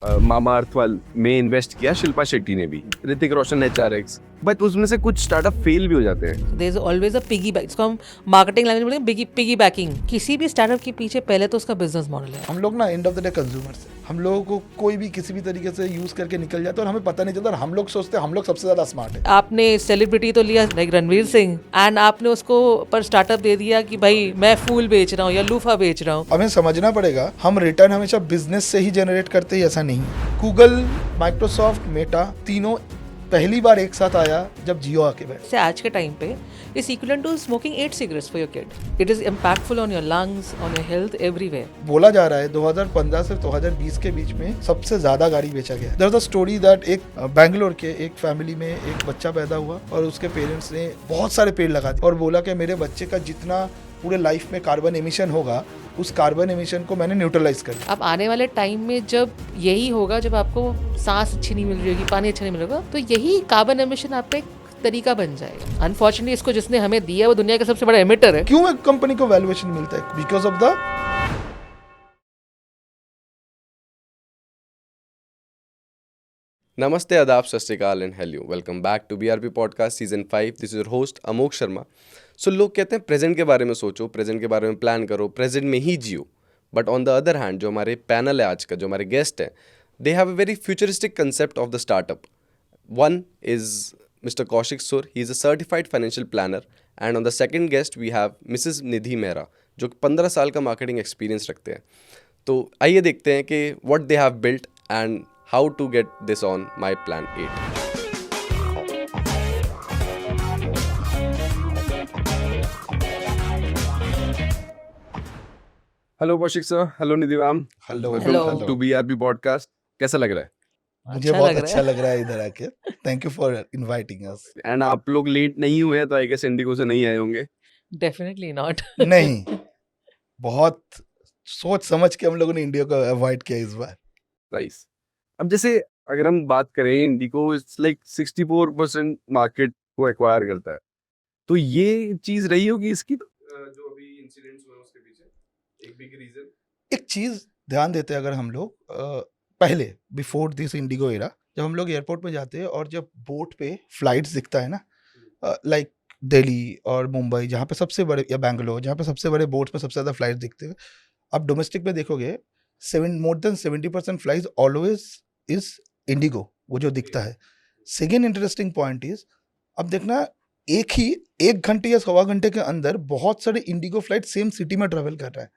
मामा अर्थ में इन्वेस्ट किया शिल्पा शेट्टी ने भी, ऋतिक रोशन ने HRX, बट उसमें से कुछ स्टार्टअप फेल भी हो जाते हैं। There is always a piggy back, इसको हम मार्केटिंग लैंग्वेज में बोलेंगे पिगी बैकिंग। किसी भी स्टार्टअप के पीछे पहले तो उसका बिजनेस मॉडल है। हम लोग ना end of the day consumers हैं। हम लोगों को कोई भी किसी भी तरीके से यूज करके निकल जाता है और हमें पता नहीं चलता और हम लोग सोचते हैं हम लोग सबसे ज्यादा स्मार्ट है। आपने सेलिब्रिटी तो लिया लाइक रणवीर सिंह एंड आपने उसको पर स्टार्टअप दे दिया कि भाई मैं फूल बेच रहा हूँ या लूफा बेच रहा हूँ। हमें समझना पड़ेगा हम रिटर्न हमेशा बिजनेस से ही जनरेट करते हैं, ऐसा नहीं। गूगल, माइक्रोसॉफ्ट, मेटा तीनों पहली बार एक साथ आया जब जियो आके बैठा। से आज के टाइम पे is equivalent to smoking 8 cigarettes for your kid. It is impactful on your lungs, on your health, everywhere. बोला जा रहा है 2015 से 2020 के बीच में सबसे ज्यादा गाड़ी बेचा गया। There was a story that एक बैंगलोर के एक फैमिली में एक बच्चा पैदा हुआ और उसके पेरेंट्स ने बहुत सारे पेड़ लगा दिए और बोला कि मेरे बच्चे का जितना पूरे लाइफ में कार्बन एमिशन होगा उस कार्बन एमिशन को मैंने न्यूट्रलाइज कर दिया। अब आने वाले टाइम में जब यही होगा, जब आपको सांस अच्छी नहीं मिल रही होगी, पानी अच्छा नहीं मिलेगा, तो यही कार्बन एमिशन आपका एक तरीका बन जाएगा। अनफॉर्चुनेटली इसको जिसने हमें दिया वो दुनिया का सबसे बड़ा एमिटर है। क्यों एक कंपनी को वैल्यूएशन मिलता है? बिकॉज ऑफ द नमस्ते, आदाब, सत श्री अकाल and hello, welcome back to BRP podcast season 5। This is your host Amok Sharma. So लोग कहते हैं प्रेजेंट के बारे में सोचो, प्रेजेंट के बारे में प्लान करो, प्रेजेंट में ही जियो। But on the other hand जो हमारे पैनल है आज का, जो हमारे गेस्ट है, they have a very futuristic concept of the startup. One is Mr. Kaushik Sur. He is a certified financial planner. And on the second guest we have Mrs. Nidhi Mehra, जो 15 साल का marketing experience रखते हैं। तो आइए देखते हैं कि what they have built and how to get this on my plan 8. Hello Kaushik sir, hello Nidhi ma'am, hello welcome to BRP podcast. कैसा लग रहा है? मुझे बहुत अच्छा लग रहा है इधर आके। Thank you for inviting us. And आप लोग लेट नहीं हुए हैं तो आई गेस इंडिगो से नहीं आए होंगे। Definitely not. नहीं, बहुत सोच समझ के हम लोगों ने इंडिया को अवॉइड किया इस बार। नाइस। अब जैसे अगर हम बात करें, इंडिगो इट्स लाइक 64% मार्केट को एक्वायर करता है, तो ये चीज रही होगी इसकी जो अभी इंसिडेंट्स हुए उसके पीछे एक बिग रीजन। एक चीज ध्यान देते हैं अगर हम लोग पहले बिफोर दिस इंडिगो एरा, जब हम लोग एयरपोर्ट पे जाते हैं और जब बोट पे फ्लाइट्स दिखता है ना, लाइक दिल्ली और मुंबई जहाँ पे सबसे बड़े, या बैंगलोर जहाँ पे सबसे बड़े बोट्स पे सबसे ज़्यादा फ्लाइट दिखते हैं, आप डोमेस्टिक में देखोगे more than 70% flights always is Indigo, वो जो दिखता है। सेकेंड इंटरेस्टिंग पॉइंट इज, अब देखना एक घंटे या सवा घंटे के अंदर बहुत सारे इंडिगो फ्लाइट सेम सिटी में ट्रेवल कर रहा है।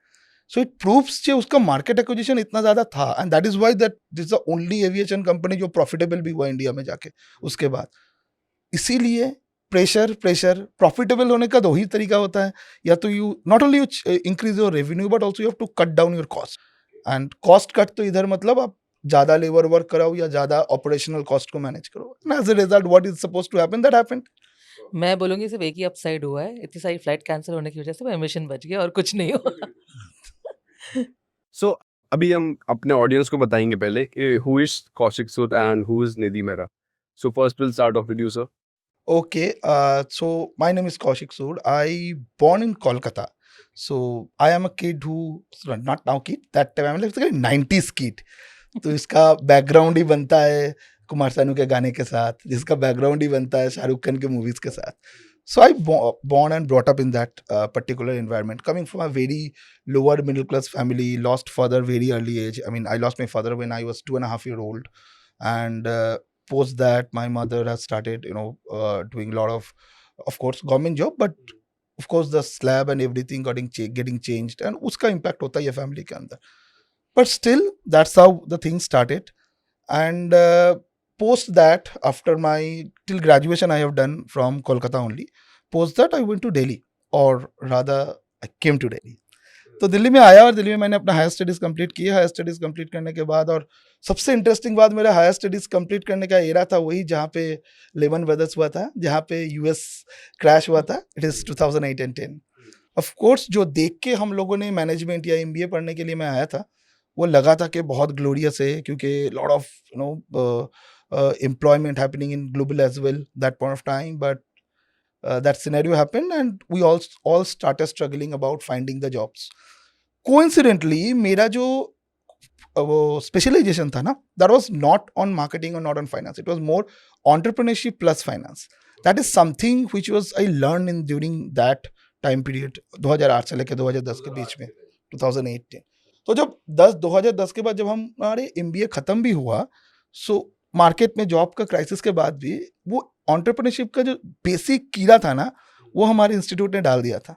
सो इट प्रूव्स कि उसका मार्केट एक्विजिशन इतना ज्यादा था, and that is why that this the only aviation company जो प्रॉफिटेबल भी हुआ इंडिया में जाके उसके बाद। इसीलिए प्रेशर प्रॉफिटेबल होने का दो ही तरीका होता है, या तो you not only you increase your revenue but also you have to cut down your cost. And cost cut तो इधर मतलब आप ज्यादा लेबर वर्क कराओ या ज्यादा ऑपरेशनल कॉस्ट को मैनेज करो। As a result what is suppose to happen that happened. मैं बोलूंगी सिर्फ एक ही अपसाइड हुआ है, इतनी सारी फ्लाइट कैंसिल होने की वजह से वो एमिशन बच गया और कुछ नहीं हुआ। सो अभी हम अपने ऑडियंस को बताएंगे पहले कि who is Kaushik Sood and who is Nidhi Mehra. So first will start of with you sir. Okay, so my name is Kaushik Sood. I born in Kolkata. So I am a kid who, not now kid, that time I'm like a 90s kid. तो इसका background ही बनता है कुमार सानू के गाने के साथ, जिसका background ही बनता है शाहरुख खान के मूवीज के साथ. So I born and brought up in that particular environment, coming from a very lower middle class family, lost father very early age. I mean, I lost my father when I was 2.5 years old, and post that my mother has started, doing a lot of course, government job, but of course the slab and everything getting changed, and uska impact hota hai family ke andar. But still, that's how the thing started. And post that, after my till graduation I have done from Kolkata only. Post that I went to Delhi, or rather I came to Delhi. तो दिल्ली में आया और दिल्ली में मैंने अपना higher studies complete किया। Higher studies complete करने के बाद, और सबसे इंटरेस्टिंग बात, मेरा हायर स्टडीज कंप्लीट करने का एरा था वही जहाँ पे लेमन ब्रदर्स हुआ था, जहाँ पे यूएस क्रैश हुआ था। It is 2008 and 10। Of course जो देख के हम लोगों ने मैनेजमेंट या एमबीए पढ़ने के लिए मैं आया था, वो लगा था कि बहुत ग्लोरियस है, क्योंकि lot of employment happening in global as well that point of time, but that scenario happened and we all started struggling about finding the jobs. Coincidentally, मेरा जो वो स्पेशलाइजेशन था ना, that was not on marketing और not on finance, it was more entrepreneurship plus finance. That is something which was I learn in during that time period 2008 से लेकर 2010 के बीच में, 2008. तो जब 2010 के बाद जब हमारे MBA खत्म भी हुआ, सो मार्केट में जॉब का क्राइसिस के बाद भी वो entrepreneurship का जो बेसिक कीड़ा था ना, वो हमारे इंस्टीट्यूट ने डाल दिया था.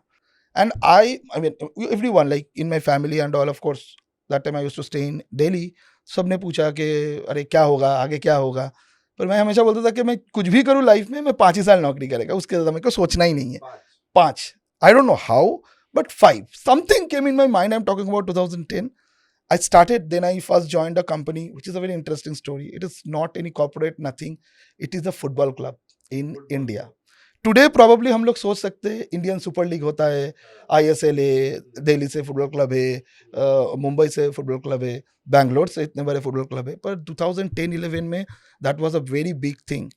And I mean, everyone like in my family and all, of course, that time I used to stay in Delhi. सबने पूछा कि अरे क्या होगा आगे, क्या होगा. पर मैं हमेशा बोलता था कि मैं कुछ भी करूँ लाइफ में, मैं 5 ही साल नौकरी करेगा, उसके ज़्यादा मेरे को सोचना ही नहीं है. 5. I don't know how, but 5. Something came in my mind. I'm talking about 2010. I started, then I first joined a company, which is a very interesting story. It is not any corporate, nothing. It is a football club in India. Today probably हम लोग सोच सकते हैं Indian super league होता है, ISL है, दिल्ली से football club है, मुंबई से फुटबॉल क्लब है, बैंगलोर से इतने बड़े फुटबॉल क्लब है. पर 2010-11 में that was a very big thing.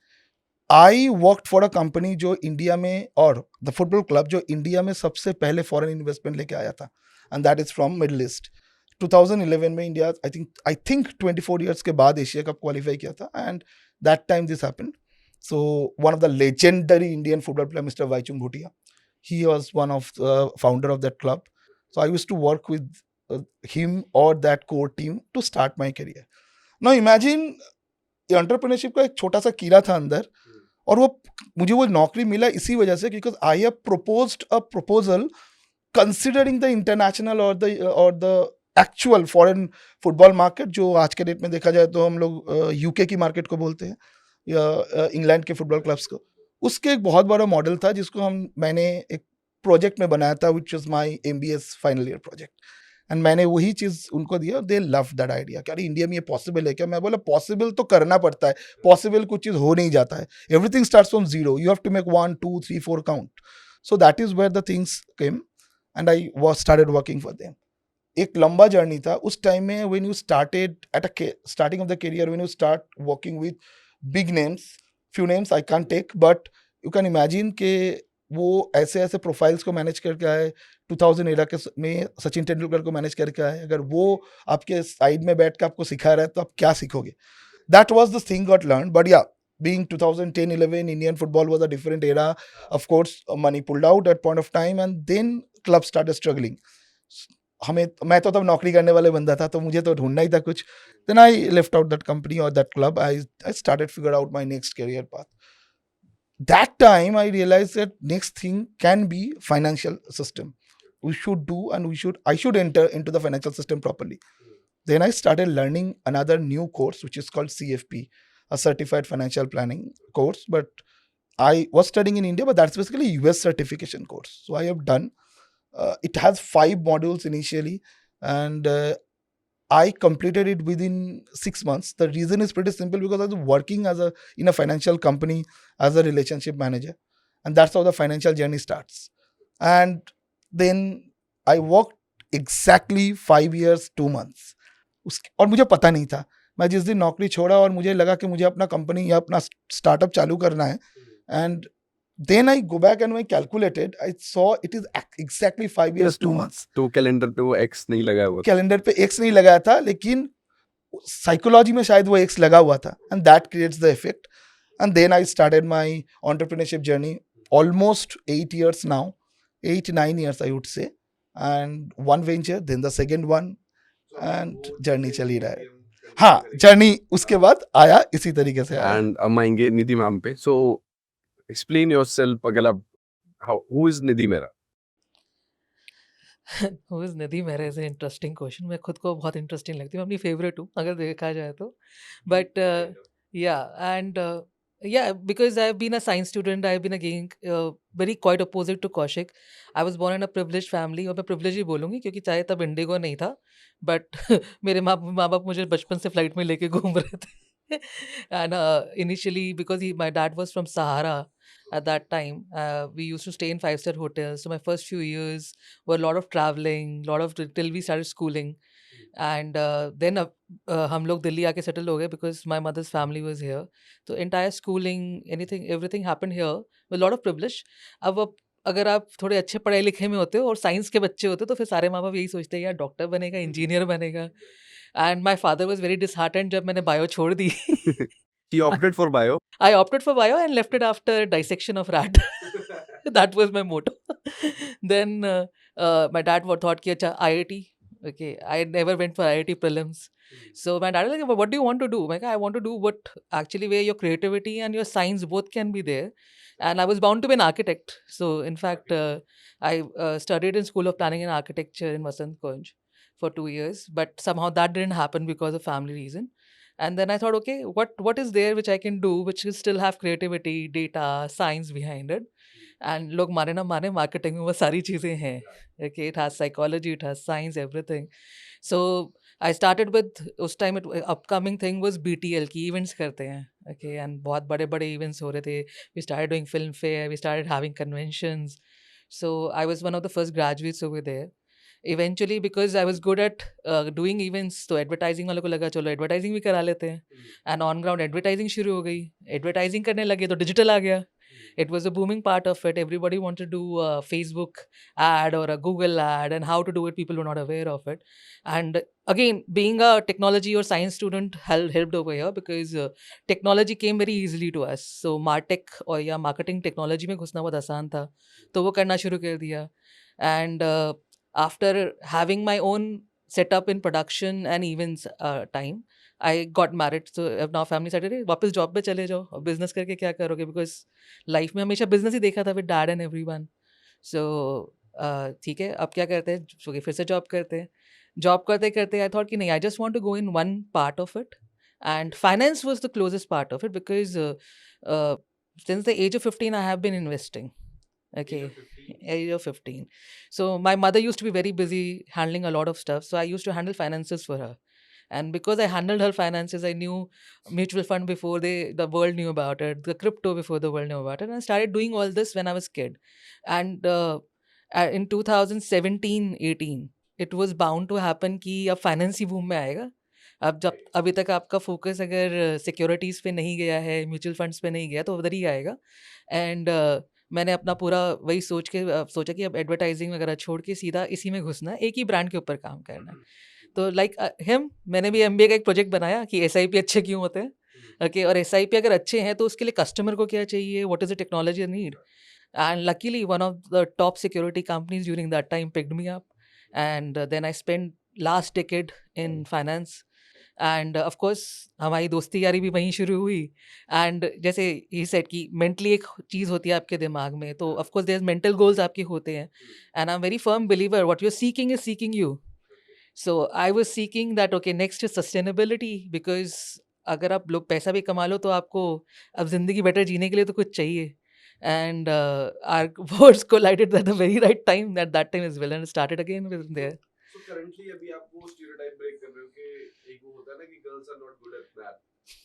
I worked for a company जो इंडिया में, और द फुटबॉल क्लब जो इंडिया में सबसे पहले फॉरेन इन्वेस्टमेंट लेके आया था, and that is from middle east. 2011 में इंडिया आई थिंक 24 ईयर्स के बाद एशिया कप क्वालिफाई किया था, and that time this happened. So one of the legendary Indian football player, Mr. Vaichung Bhutia, he was one of the founder of that club. So I used to work with him or that core team to start my career. Now imagine, entrepreneurship का एक छोटा सा कीड़ा था अंदर, और वो मुझे वो नौकरी मिला इसी वजह से, because I have proposed a proposal considering the international or the actual foreign football market, जो आज के डेट में देखा जाए तो हम लोग UK की मार्केट को बोलते हैं, या इंग्लैंड के फुटबॉल क्लब्स को. उसके एक बहुत बड़ा मॉडल था जिसको मैंने एक प्रोजेक्ट में बनाया था, which is my MBA final year project. And मैंने वही चीज़ उनको दिया. दे लव दैट आइडिया कि अरे इंडिया में ये पॉसिबल है क्या. मैं बोला पॉसिबल तो करना पड़ता है, पॉसिबल कुछ चीज़ हो नहीं जाता है. Everything starts from zero, you have to make 1 2 3 4 count. So that is where the things came, and I started working for them. एक लंबा जर्नी था उस टाइम में. When you started at a starting of the career, when you start working with big names, few names I can't take, but you can imagine कि वो ऐसे ऐसे profiles को मैनेज करके आए. 2011 के में सचिन तेंदुलकर को मैनेज करके आए. अगर वो आपके साइड में बैठ के आपको सिखा रहा है तो आप क्या सीखोगे. That was the thing got learn. But या, being 2010-11, Indian football was a different era. Of course, money pulled out at point of time, and then clubs started struggling. मैं तो तब नौकरी करने वाले बंदा था, तो मुझे तो ढूंढना ही था कुछ. Then I left out that company or that club. I started figure out my next career path. That time I realized that next thing can be financial system. We should do, and I should enter into the financial system properly. Then I started learning another new course which is called CFP, a Certified Financial Planning course. But I was studying in India, but that's basically US certification course. So I have done. It has 5 modules initially, and I completed it within 6 months. The reason is pretty simple, because I was working in a financial company as a relationship manager, and that's how the financial journey starts. And then I worked exactly 5 years 2 months. और मुझे पता नहीं था. मैं जिस दिन नौकरी छोड़ा और मुझे लगा कि मुझे अपना कंपनी या अपना स्टार्टअप चालू करना है, and then I go back and I calculated, I saw it is exactly 5 years 2 months. तो कैलेंडर पे वो X नहीं लगाया हुआ. कैलेंडर पे X नहीं लगाया था, लेकिन साइकोलॉजी में शायद वो X लगा हुआ था, and that creates the effect. And then I started my entrepreneurship journey, almost 8 years now, 8-9 years I would say, and one venture, then the second one, and journey चल ही रहा है. हाँ, जर्नी उसके बाद आया इसी तरीके से आया. एंड अब आएंगे निधि मैम पे. So explain yourself. अगर आप, who is Nidhi Mehra? Who is Nidhi Mehra is an interesting question. मैं खुद को बहुत इंटरेस्टिंग लगती हूँ, मैं अपनी फेवरेट हूँ अगर देखा जाए तो. But yeah, because I've been a science student, I've been a geek, very quite opposite to Kaushik. I was born in a privileged family, और मैं privileged ही बोलूँगी क्योंकि चाहे तब इंडिगो नहीं था, बट मेरे माँ बाप मुझे बचपन से फ्लाइट में लेके घूम रहे थे. And initially, because my dad was from Sahara at that time, we used to stay in 5-star hotels. So my first few years were a lot of traveling, till we started schooling. And then हम लोग दिल्ली आके settle हो गए because my mother's family was here. So entire schooling, everything happened here with a lot of privilege. अब अगर आप थोड़े अच्छे पढ़े लिखे में होते हो और साइंस के बच्चे होते हो तो फिर सारे माँ बाप यही सोचते हैं यार डॉक्टर बनेगा, इंजीनियर बनेगा. And my father was very disheartened जब मैंने bio छोड़ दी. He opted for bio. I opted for bio and left it after dissection of rat. That was my motto. Then my dad thought कि अच्छा IIT. Okay, I never went for IIT prelims. So my dad was like, what do you want to do? I'm like, I want to do what actually where your creativity and your science both can be there. And I was bound to be an architect. So in fact, I studied in School of Planning and Architecture in Vasant Kunj for 2 years. But somehow that didn't happen because of family reason. And then I thought, okay, what is there which I can do, which will still have creativity, data, science behind it. And लोग माने ना माने marketing में वो सारी चीज़ें हैं. Okay, it has psychology, it has science, everything. So I started with उस time it upcoming thing was BTL की events करते हैं. Okay, and बहुत बड़े बड़े events हो रहे थे. We started doing film fair, we started having conventions. So I was one of the first graduates over there. Eventually because I was good at doing events, तो advertising वालों को लगा चलो advertising भी करा लेते हैं. And on ground advertising शुरू हो गई. Advertising करने लगे तो digital आ गया. It was a booming part of it. Everybody wanted to do a Facebook ad or a Google ad, and how to do it, people were not aware of it. And again, being a technology or science student helped over here because technology came very easily to us. So martech or या marketing technology में घुसना बहुत आसान था, तो वो करना शुरू कर दिया. And after having my own setup in production and events time, I got married. So now family said, "अरे वापस जॉब पे चले जाओ और बिजनेस करके क्या करोगे?" Because लाइफ में हमेशा बिजनेस ही देखा था विद डैड एंड एवरीवन. सो ठीक है, अब क्या करते हैं, फिर से जॉब करते हैं. जॉब करते करते आई थॉट कि नहीं, I just want to go in one part of it. And finance was the closest part of it because since the age of 15 I have been investing. Okay, age of 15. So my mother used to be very busy handling a lot of stuff, so I used to handle finances for her. And because I handled her finances, I knew mutual fund before the world knew about it, the crypto before the world knew about it. And I started doing all this when I was kid. And in 2017-18, it was bound to happen कि अब finance ही boom में आएगा. अब जब अभी तक आपका focus अगर सिक्योरिटीज़ पे नहीं गया है, म्यूचुअल फंड्स पे नहीं गया, तो उधर ही आएगा. एंड मैंने अपना पूरा वही सोचा कि अब एडवर्टाइजिंग वगैरह छोड़ के सीधा इसी में घुसना है, एक ही ब्रांड के ऊपर काम करना है. तो लाइक हिम मैंने भी एमबीए का एक प्रोजेक्ट बनाया कि एसआईपी अच्छे क्यों होते हैं. ओके, और एसआईपी अगर अच्छे हैं तो उसके लिए कस्टमर को क्या चाहिए, what is the technology need. And luckily one of the top security companies during that time picked me up. And then I spend last decade in finance. And of course हमारी दोस्ती यारी भी वहीं शुरू हुई. एंड जैसे ही set कि mentally एक चीज़ होती है आपके दिमाग में, तो of course there mental goals आपके होते हैं. And I am very firm believer what you are seeking is seeking you. So I was seeking that, okay, next is sustainability, because अगर आप लोग पैसा भी कमा लो तो आपको अब ज़िंदगी बेटर जीने के लिए तो कुछ चाहिए. And our words collided at the very right time, that time as well, and started again with there. So currently अभी आप वो stereotype break कर रहे हो कि एक वो होता है ना कि girls are not good at math.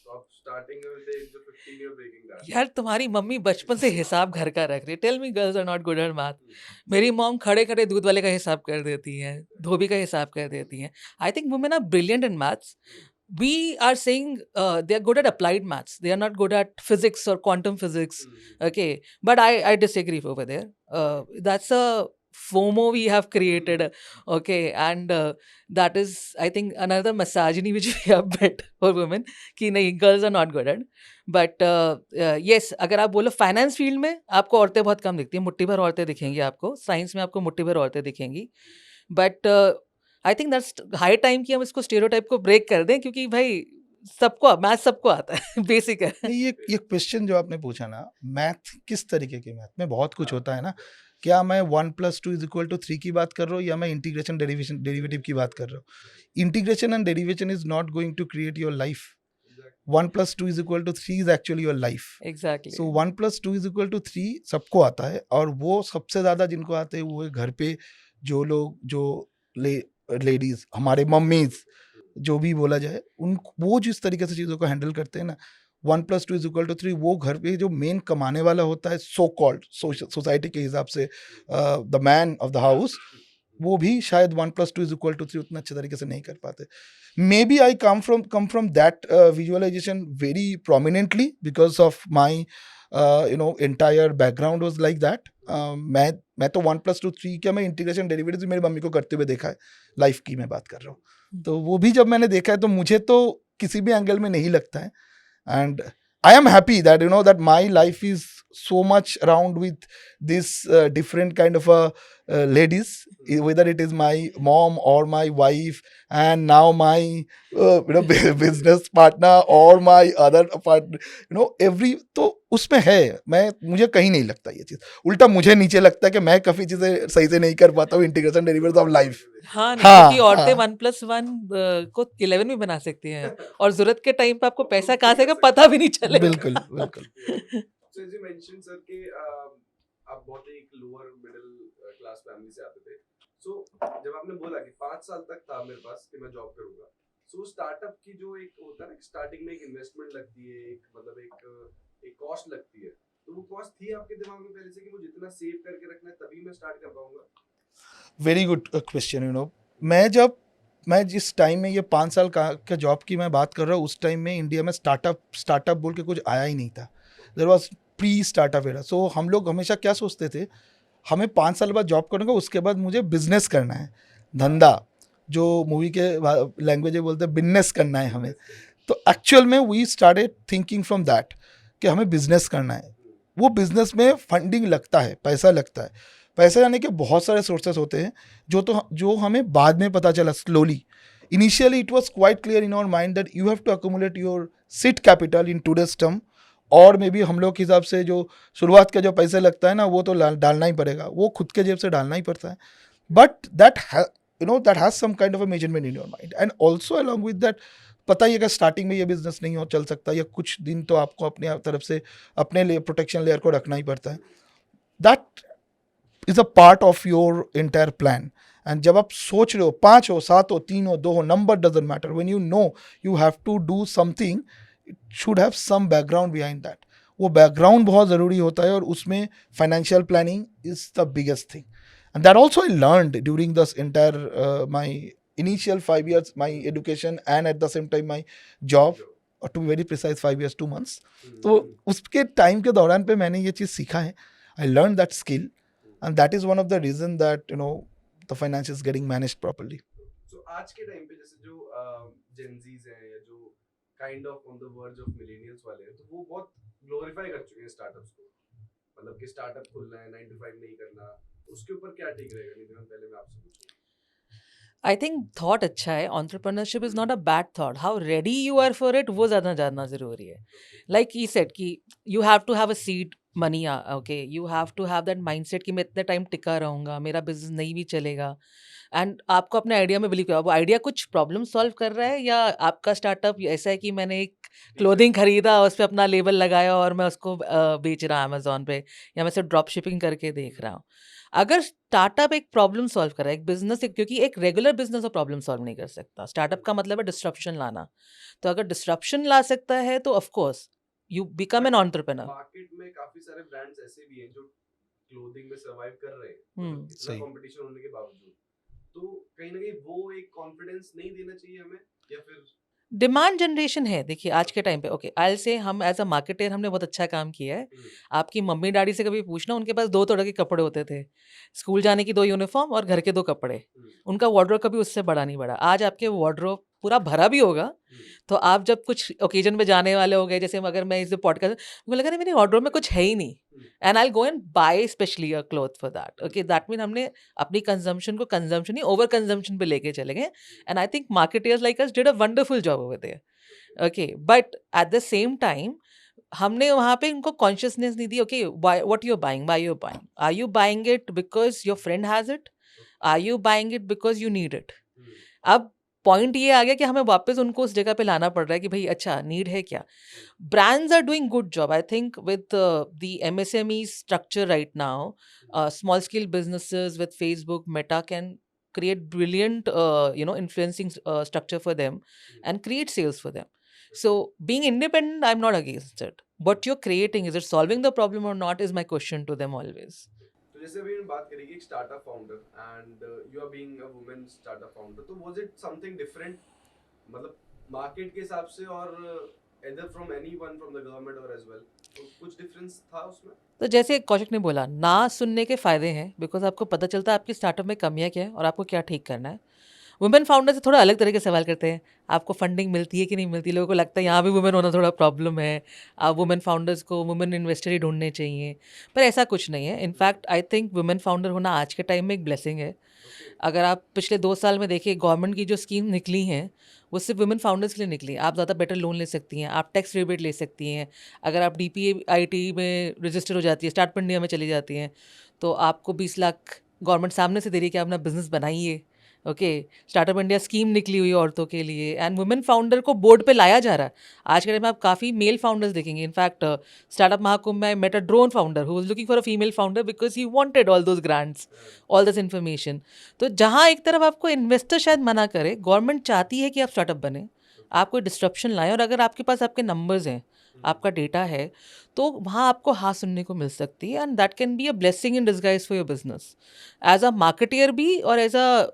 तो आप starting with the age of 15 you're breaking that. यार तुम्हारी मम्मी बचपन से हिसाब घर का रख रही. Tell me girls are not good at math. मेरी मॉम खड़े खड़े दूध वाले का हिसाब कर देती हैं, धोबी का हिसाब कर देती हैं. I think women are brilliant in maths. We are saying they are good at applied maths. They are not good at physics or quantum physics. Okay, but I disagree over there. That's a FOMO we have created. Okay, and that is, I think, another misogyny which we have built for women कि नहीं, girls are not good at. But yes, अगर आप बोलो finance field में आपको औरतें बहुत कम दिखती हैं, मुट्ठी भर औरतें दिखेंगी आपको. साइंस में आपको मुट्ठी भर औरतें दिखेंगी. But I think that's high time कि हम इसको स्टेरियोटाइप को ब्रेक कर दें, क्योंकि भाई सबको मैथ सबको आता है. बेसिक है. नहीं, ये क्वेश्चन जो आपने पूछा ना, मैथ किस तरीके के मैथ में बहुत कुछ होता है ना. क्या मैं 1+2=3 की बात कर रहा हूँ या मैं इंटीग्रेशन डेरिवेटिव की बात कर रहा हूँ. Integration and derivation is not going to create your life. 1+2=3 is actually your life. Exactly. So 1+2=3 सबको आता है, और वो सबसे ज़्यादा जिनको आते हैं वो है घर पे जो लोग, जो लेडीज, हमारे मम्मीज, जो भी बोला जाए, उन वो जिस तरीके से चीज़ों को हैंडल करते हैं ना, 1+2=3, वो घर पे जो मेन कमाने वाला होता है, सो कॉल्ड सोसाइटी के हिसाब से the man of the house, वो भी शायद 1+2=3 उतना अच्छे तरीके से नहीं कर पाते. Maybe I come from that visualization very prominently because of my entire background was like that. मैं मैं तो 1+2 3 क्या, मैं इंटीग्रेशन डेरिवेटिव्स मेरी मम्मी को करते हुए देखा है, लाइफ की मैं बात कर रहा हूँ, तो वो भी जब मैंने देखा है तो मुझे तो किसी भी एंगल में नहीं लगता है. And I am happy that that my life is so much around with this different kind of ladies, whether it is my mom or my wife, and now my business partner or my other partner, every, तो उसमें है, मुझे कहीं नहीं लगता ये चीज. उल्टा मुझे नीचे लगता है कि मैं काफी चीजें सही से नहीं कर पाता हूँ, इंटीग्रेशन डेरिवेटिव्स ऑफ लाइफ. हाँ नहीं, हाँ, क्योंकि औरतें हाँ. 1+1 को 11 भी बना सकती हैं और जरूरत के टाइम पे आपको पैसा कहाँ से आएगा पता भी नहीं चलेगा. बिल्कुल, बिल्कुल. So as you mentioned sir कि आप बहुत ही एक लोअर मिडिल क्लास फैमिली से आते थे. So जब आपने बोला कि 5 साल तक था मेरे पास कि मैं जॉब करूंगा, so स्टार्टअप की जो एक होता है ना, स्टार्टिंग में एक इन्वेस्टमेंट लगती है, एक मतलब एक कॉस्ट लगती है, तो वो कॉस्ट थी आपके दिमाग में पहले से कि मुझे इतना सेव करके रखना है तभी मैं स्टार्ट कर पाऊंगा? Very good question. मैं जिस टाइम में ये 5 साल का जॉब की मैं बात कर रहा हूँ, उस टाइम में इंडिया में स्टार्टअप बोल के कुछ आया ही नहीं था. There was pre startup era. So हम लोग हमेशा क्या सोचते थे, हमें 5 साल बाद जॉब करूँगा, उसके बाद मुझे बिजनेस करना है, धंधा, जो मूवी के लैंग्वेज में बोलते हैं बिजनेस करना है हमें. तो एक्चुअल में we started thinking from that कि हमें बिजनेस करना है. वो बिजनेस में फंडिंग लगता है, पैसा लगता है. पैसे आने के बहुत सारे सोर्सेस होते हैं जो हमें बाद में पता चला slowly. Initially it was quite clear in our mind that you have to accumulate your seed capital in today's term, और मे बी हम लोग के हिसाब से जो शुरुआत का जो पैसे लगता है ना, वो तो डालना ही पड़ेगा, वो खुद के जेब से डालना ही पड़ता है. But that has some kind of a measurement in your mind. And also along with that, पता ही है कि स्टार्टिंग में ये बिजनेस नहीं हो चल सकता, या कुछ दिन तो आपको अपने तरफ से अपने लिए प्रोटेक्शन लेयर को रखना ही पड़ता है. That is a part of your entire plan. And जब आप सोच रहे हो, 5 हो, 7 हो, 3 हो, 2 हो, number doesn't matter. When you know you have to do something, it should have some background behind that. वो बैकग्राउंड बहुत ज़रूरी होता है, और उसमें financial planning is the biggest thing. And that also I learned during this entire my initial 5 years my education, and at the same time my job, to be very precise 5 years 2 months. तो उसके time के दौरान पे मैंने ये चीज़ सीखा है. I learned that skill, and that is one of the reason that the finance is getting managed properly. So आज के टाइम पे जैसे जो Gen Zs हैं या जो kind of on the verge of millennials वाले हैं, तो वो बहुत ग्लोरीफाई कर चुके हैं स्टार्टअप्स को, मतलब कि स्टार्टअप खोलना है, 9 to 5 नहीं करना. उसके ऊपर क्या ठीक रहेगा? निधि मैम, पहले मैं आपसे पूछूं. आई थिंक थॉट अच्छा है. Entrepreneurship is not a bad thought. How ready you are for it, वो ज़्यादा जानना ज़रूरी है. लाइक ही सेड कि you have to have a seed money. Okay, you have to have that mindset कि मैं इतने टाइम टिका रहूँगा, मेरा बिजनेस नहीं भी चलेगा. एंड आपको अपने आइडिया में बिलीव करो. वो आइडिया कुछ प्रॉब्लम सॉल्व कर रहा है, या आपका स्टार्टअप ऐसा है कि मैंने एक क्लोथिंग खरीदा, उस पर अपना लेबल लगाया और मैं उसको बेच रहा हूँ अमेजोन पे, या मैं सिर्फ ड्रॉप शिपिंग करके देख रहा हूँ. अगर स्टार्टअप एक प्रॉब्लम सॉल्व कर रहा है, एक बिजनेस, क्योंकि एक रेगुलर बिजनेस प्रॉब्लम सॉल्व नहीं कर सकता. स्टार्टअप का मतलब है डिस्ट्रप्शन लाना. तो अगर डिस्ट्रप्शन ला सकता है तो of course you become an entrepreneur. Market में काफी सारे ब्रांड्स ऐसे भी हैं जो क्लोथिंग में सरवाइव कर रहे हैं, हम्म. मतलब इतना सही. कंपटीशन होने के बावजूद. तो कहीं ना कहीं वो एक कॉन्फिडेंस नहीं देना चाहिए हमें, या फिर डिमांड जनरेशन है. देखिए आज के टाइम पे, ओके आई से हम एज अ मार्केटर हमने बहुत अच्छा काम किया है. आपकी मम्मी डैडी से कभी पूछना, उनके पास 2 तरह के कपड़े होते थे. स्कूल जाने की 2 यूनिफॉर्म और घर के 2 कपड़े. उनका वार्डरोब कभी उससे बड़ा नहीं बढ़ा. आज आपके वार्डरोब पूरा भरा भी होगा, तो आप जब कुछ ओकेजन पे जाने वाले हो गए, जैसे अगर मैं इस पॉडकास्ट, मुझे लगा मेरे वार्डरोब में कुछ है ही नहीं, and I go and buy specially a cloth for that. Okay, that mean हमने अपनी कंजम्पशन को कंजम्पशन ही ओवर कंजम्पशन पे लेके चले गए. And I think marketers like us did a wonderful job over there. Okay, but at the same time हमने वहाँ पे उनको कॉन्शियसनेस नहीं दी. Okay, what you buying, buy you buying, are you buying it because your friend has it, are you buying it because you need it. अब point ये आ गया कि हमें वापस उनको उस जगह पे लाना पड़ रहा है कि भाई अच्छा नीड है क्या. brands are doing good job, I think, with the MSME structure right now. Small scale businesses with Facebook, Meta can create brilliant influencing structure for them and create sales for them. So being independent, I'm not against it. What you're creating, is it solving the problem or not, is my question to them always. तो जैसे अभी हम बात करेंगे एक startup founder, and you are being a women startup founder, तो was it something different, मतलब market के हिसाब से और either from anyone from the government or as well. तो कुछ difference था उसमें? तो जैसे कौशिक ने बोला, ना सुनने के फ़ायदे हैं, बिकॉज़ आपको पता चलता है आपकी स्टार्टअप में कमियाँ क्या है और आपको क्या ठीक करना है। वुमेन फाउंडर से थोड़ा अलग तरह के सवाल करते हैं, आपको फंडिंग मिलती है कि नहीं मिलती? लोगों को लगता है यहाँ भी वुमेन होना थोड़ा प्रॉब्लम है, वुमेन फाउंडर्स को वुमेन इन्वेस्टर ही ढूँढने चाहिए, पर ऐसा कुछ नहीं है। In fact I think women founder होना आज के टाइम में एक ब्लेसिंग है। अगर आप पिछले 2 साल में देखिए, गवर्नमेंट की जो स्कीम निकली हैं, वो सिर्फ वुमेन फाउंडर्स के लिए निकली। आप ज़्यादा बेटर लोन ले सकती हैं, आप टैक्स रिबेट ले सकती हैं। अगर आप DPAIT में रजिस्टर हो जाती है, स्टार्टअप इंडिया में चली जाती हैं, तो आपको 20 लाख गवर्नमेंट सामने से दे रही है कि आप अपना बिजनेस बनाइए। ओके, स्टार्टअप इंडिया स्कीम निकली हुई है औरतों के लिए, एंड वुमेन फाउंडर को बोर्ड पे लाया जा रहा है। आज के टाइम में आप काफ़ी मेल फाउंडर्स देखेंगे। इनफैक्ट स्टार्टअप महाकुंभ में I met a drone founder who was looking for a female founder because he wanted all those grants, all this information. तो जहाँ एक तरफ आपको इन्वेस्टर शायद मना करे, गवर्नमेंट चाहती है कि आप स्टार्टअप बने, आप कोई डिस्ट्रप्शन लाएं, और अगर आपके पास आपके नंबर्स हैं, आपका डेटा है, तो वहाँ आपको हाँ सुनने को मिल सकती है, and that can be a blessing in disguise for your business as a marketer भी, और as a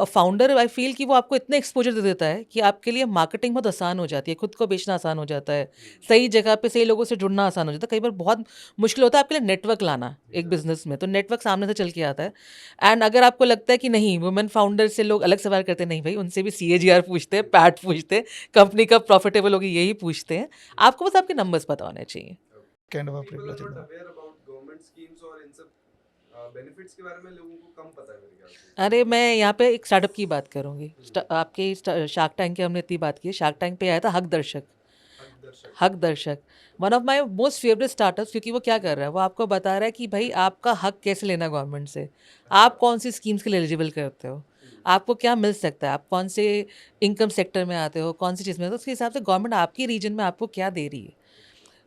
founder. I feel कि वो आपको इतना एक्सपोजर दे देता है कि आपके लिए मार्केटिंग बहुत आसान हो जाती है, खुद को बेचना आसान हो जाता है, सही जगह पे सही लोगों से जुड़ना आसान हो जाता है। कई बार बहुत मुश्किल होता है आपके लिए नेटवर्क लाना एक बिजनेस में, तो नेटवर्क सामने से चल के आता है। एंड अगर आपको लगता है कि नहीं, वुमेन फाउंडर से लोग अलग सवाल करते हैं, नहीं भाई, उनसे भी CAGR पूछते हैं, पैट पूछते हैं, कंपनी कब प्रॉफिटेबल होगी, यही पूछते हैं। आपको बस आपके नंबर्स पता होने चाहिए। Kind of a People are privilege in not that. aware about government schemes और इन सब benefits के बारे में लोगों को कम पता है मेरे ख्याल से। अरे मैं यहाँ पे एक स्टार्टअप की बात करूँगी। आपके शार्क टैंक की हमने इतनी बात की है। शार्क टैंक पे आया था हक दर्शक। दर्शक। हक दर्शक one of my most favourite startups, क्योंकि वो क्या कर रहा है, वो आपको बता रहा है कि भाई आपका हक कैसे लेना गवर्नमेंट से, आप कौन सी स्कीम्स के लिए एलिजिबल करते हो, आपको क्या मिल सकता है, आप कौन से इनकम सेक्टर में आते हो, कौन सी चीज़ में, तो उसके हिसाब से गवर्नमेंट आपकी रीजन में आपको क्या दे रही है।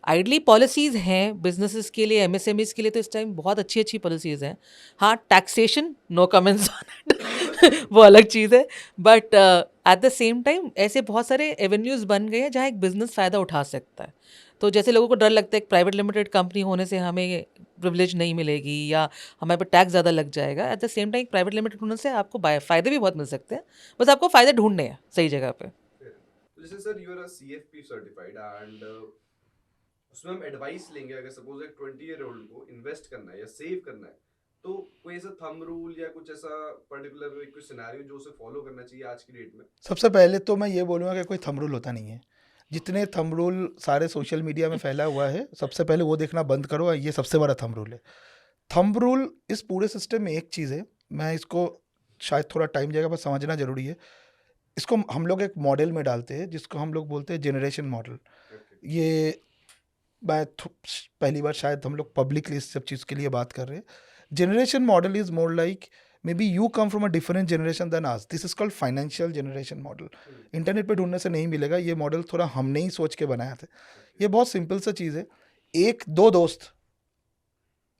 आइडली पॉलिसीज़ हैं बिजनेसेस के लिए, MSMEs के लिए, तो इस टाइम बहुत अच्छी अच्छी पॉलिसीज़ हैं। हाँ, taxation, no comments on it, वो अलग चीज़ है। But at the same time ऐसे बहुत सारे एवेन्यूज़ बन गए हैं जहाँ एक बिज़नेस फ़ायदा उठा सकता है। तो जैसे लोगों को डर लगता है एक प्राइवेट लिमिटेड कंपनी होने से हमें प्रिविलेज नहीं मिलेगी या हमारे पर टैक्स ज़्यादा लग जाएगा, eight the same time private limited होने से आपको फ़ायदे भी बहुत मिल सकते हैं, बस आपको फ़ायदे ढूंढने हैं सही जगह पे। तो जैसे sir you are a CFP certified and उसमें हम एडवाइस लेंगे, अगर सपोज एक 20-year-old को इन्वेस्ट करना है या सेव करना है, तो कोई ऐसा थंब रूल या कुछ ऐसा पर्टिकुलर कोई सिनेरियो जो उसे फॉलो करना चाहिए आज की डेट में? सबसे पहले तो मैं ये बोलूँगा कि कोई थंब रूल होता नहीं है। जितने थंब रूल सारे सोशल मीडिया में फैला हुआ है, सबसे पहले वो देखना बंद करो, ये सबसे बड़ा थंब रूल है। थंब रूल इस पूरे सिस्टम में एक चीज़ है, मैं इसको शायद थोड़ा टाइम जाएगा पर समझना ज़रूरी है। इसको हम लोग एक मॉडल में डालते हैं जिसको हम लोग बोलते हैं जनरेशन मॉडल। ये मैं पहली बार शायद हम लोग पब्लिकली इस सब चीज़ के लिए बात कर रहे हैं। Generation model is more like maybe you come from a different generation than us. This is called financial generation model. Internet पे ढूंढने से नहीं मिलेगा, ये मॉडल थोड़ा हमने ही सोच के बनाया था। ये बहुत सिंपल सा चीज़ है। दो दोस्त,